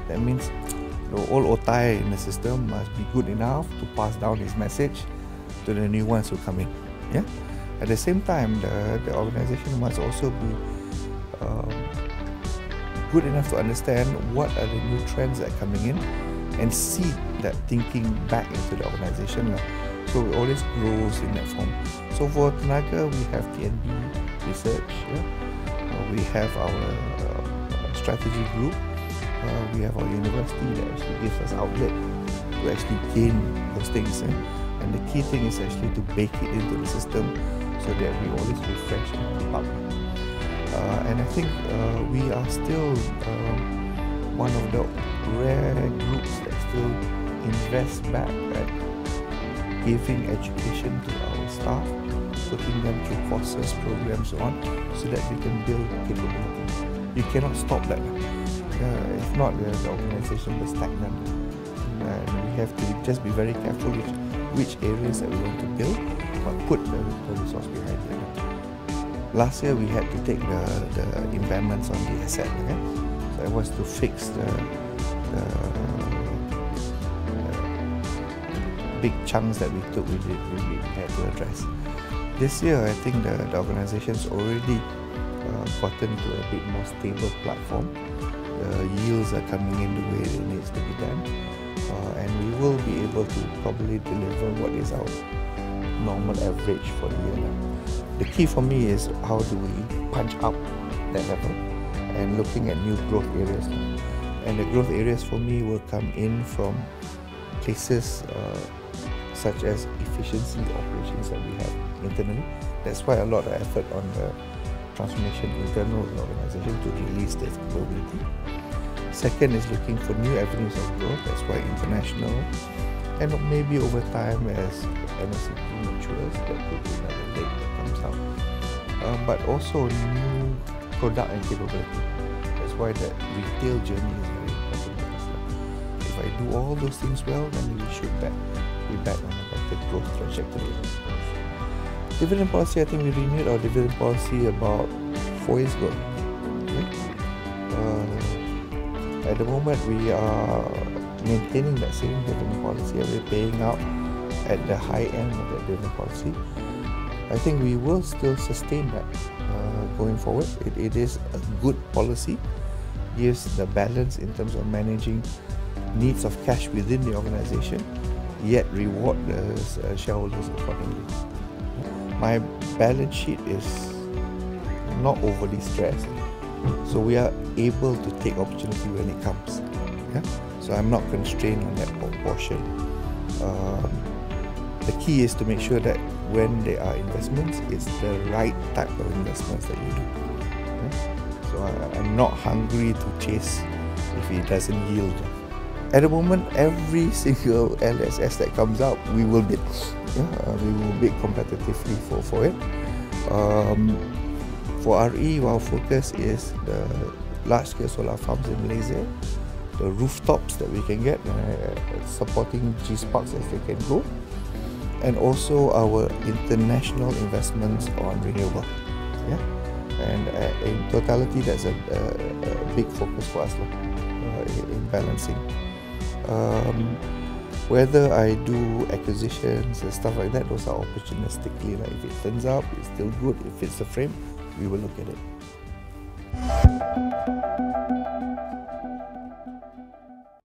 That means the old otai in the system must be good enough to pass down his message to the new ones who come in. Yeah. At the same time, the organization must also be good enough to understand what are the new trends that are coming in and seed that thinking back into the organization. So it always grows in that form. So for tenaga, we have TNB research. We have our strategy group. We have our university that actually gives us outlet to actually gain those things. And the key thing is actually to bake it into the system so that we always refresh and keep up. And I think we are still one of the rare groups that still invest back at giving education to our staff, putting them through courses, programs, so on, so that we can build capability. You cannot stop that. If not, the organization will stagnant. And we have to just be very careful with which areas that we want to build, but put the resource behind it. Last year we had to take the impairments on the asset. So it was to fix the big chunks that we took, we had to address. This year, I think the organization's already gotten to a bit more stable platform. The yields are coming in the way it needs to be done, and we will be able to probably deliver what is our normal average for the year. The key for me is how do we punch up that level and looking at new growth areas. And the growth areas for me will come in from places such as efficiency operations that we have internally. That's why a lot of effort on the transformation internal of the organization to release that capability. Second is looking for new avenues of growth. That's why international, and maybe over time as MSCP matures, that could be another leg that comes out. But also new product and capability. That's why that retail journey is very important to us. If I do all those things well, then we should bet be back on about the growth trajectory. Dividend policy, I think we renewed our dividend policy about 4 years ago. Okay? At the moment, we are maintaining that same dividend policy and we're paying out at the high end of that dividend policy. I think we will still sustain that going forward. It is a good policy, gives the balance in terms of managing needs of cash within the organization, yet reward the shareholders accordingly. My balance sheet is not overly stressed, so we are able to take opportunity when it comes. Yeah? So I'm not constrained on that portion. The key is to make sure that when there are investments, it's the right type of investments that you do. Yeah? So I'm not hungry to chase if it doesn't yield. At the moment, every single LSS that comes out, we will bid. Yeah? We will bid competitively for it. For RE, our focus is the large-scale solar farms in Malaysia, the rooftops that we can get, supporting G-Sparks as they can grow, and also our international investments on renewable. Yeah? And in totality, that's a big focus for us in balancing. Whether I do acquisitions and stuff like that, those are opportunistically. Like if it turns out it's still good, if it's a frame, we will look at it.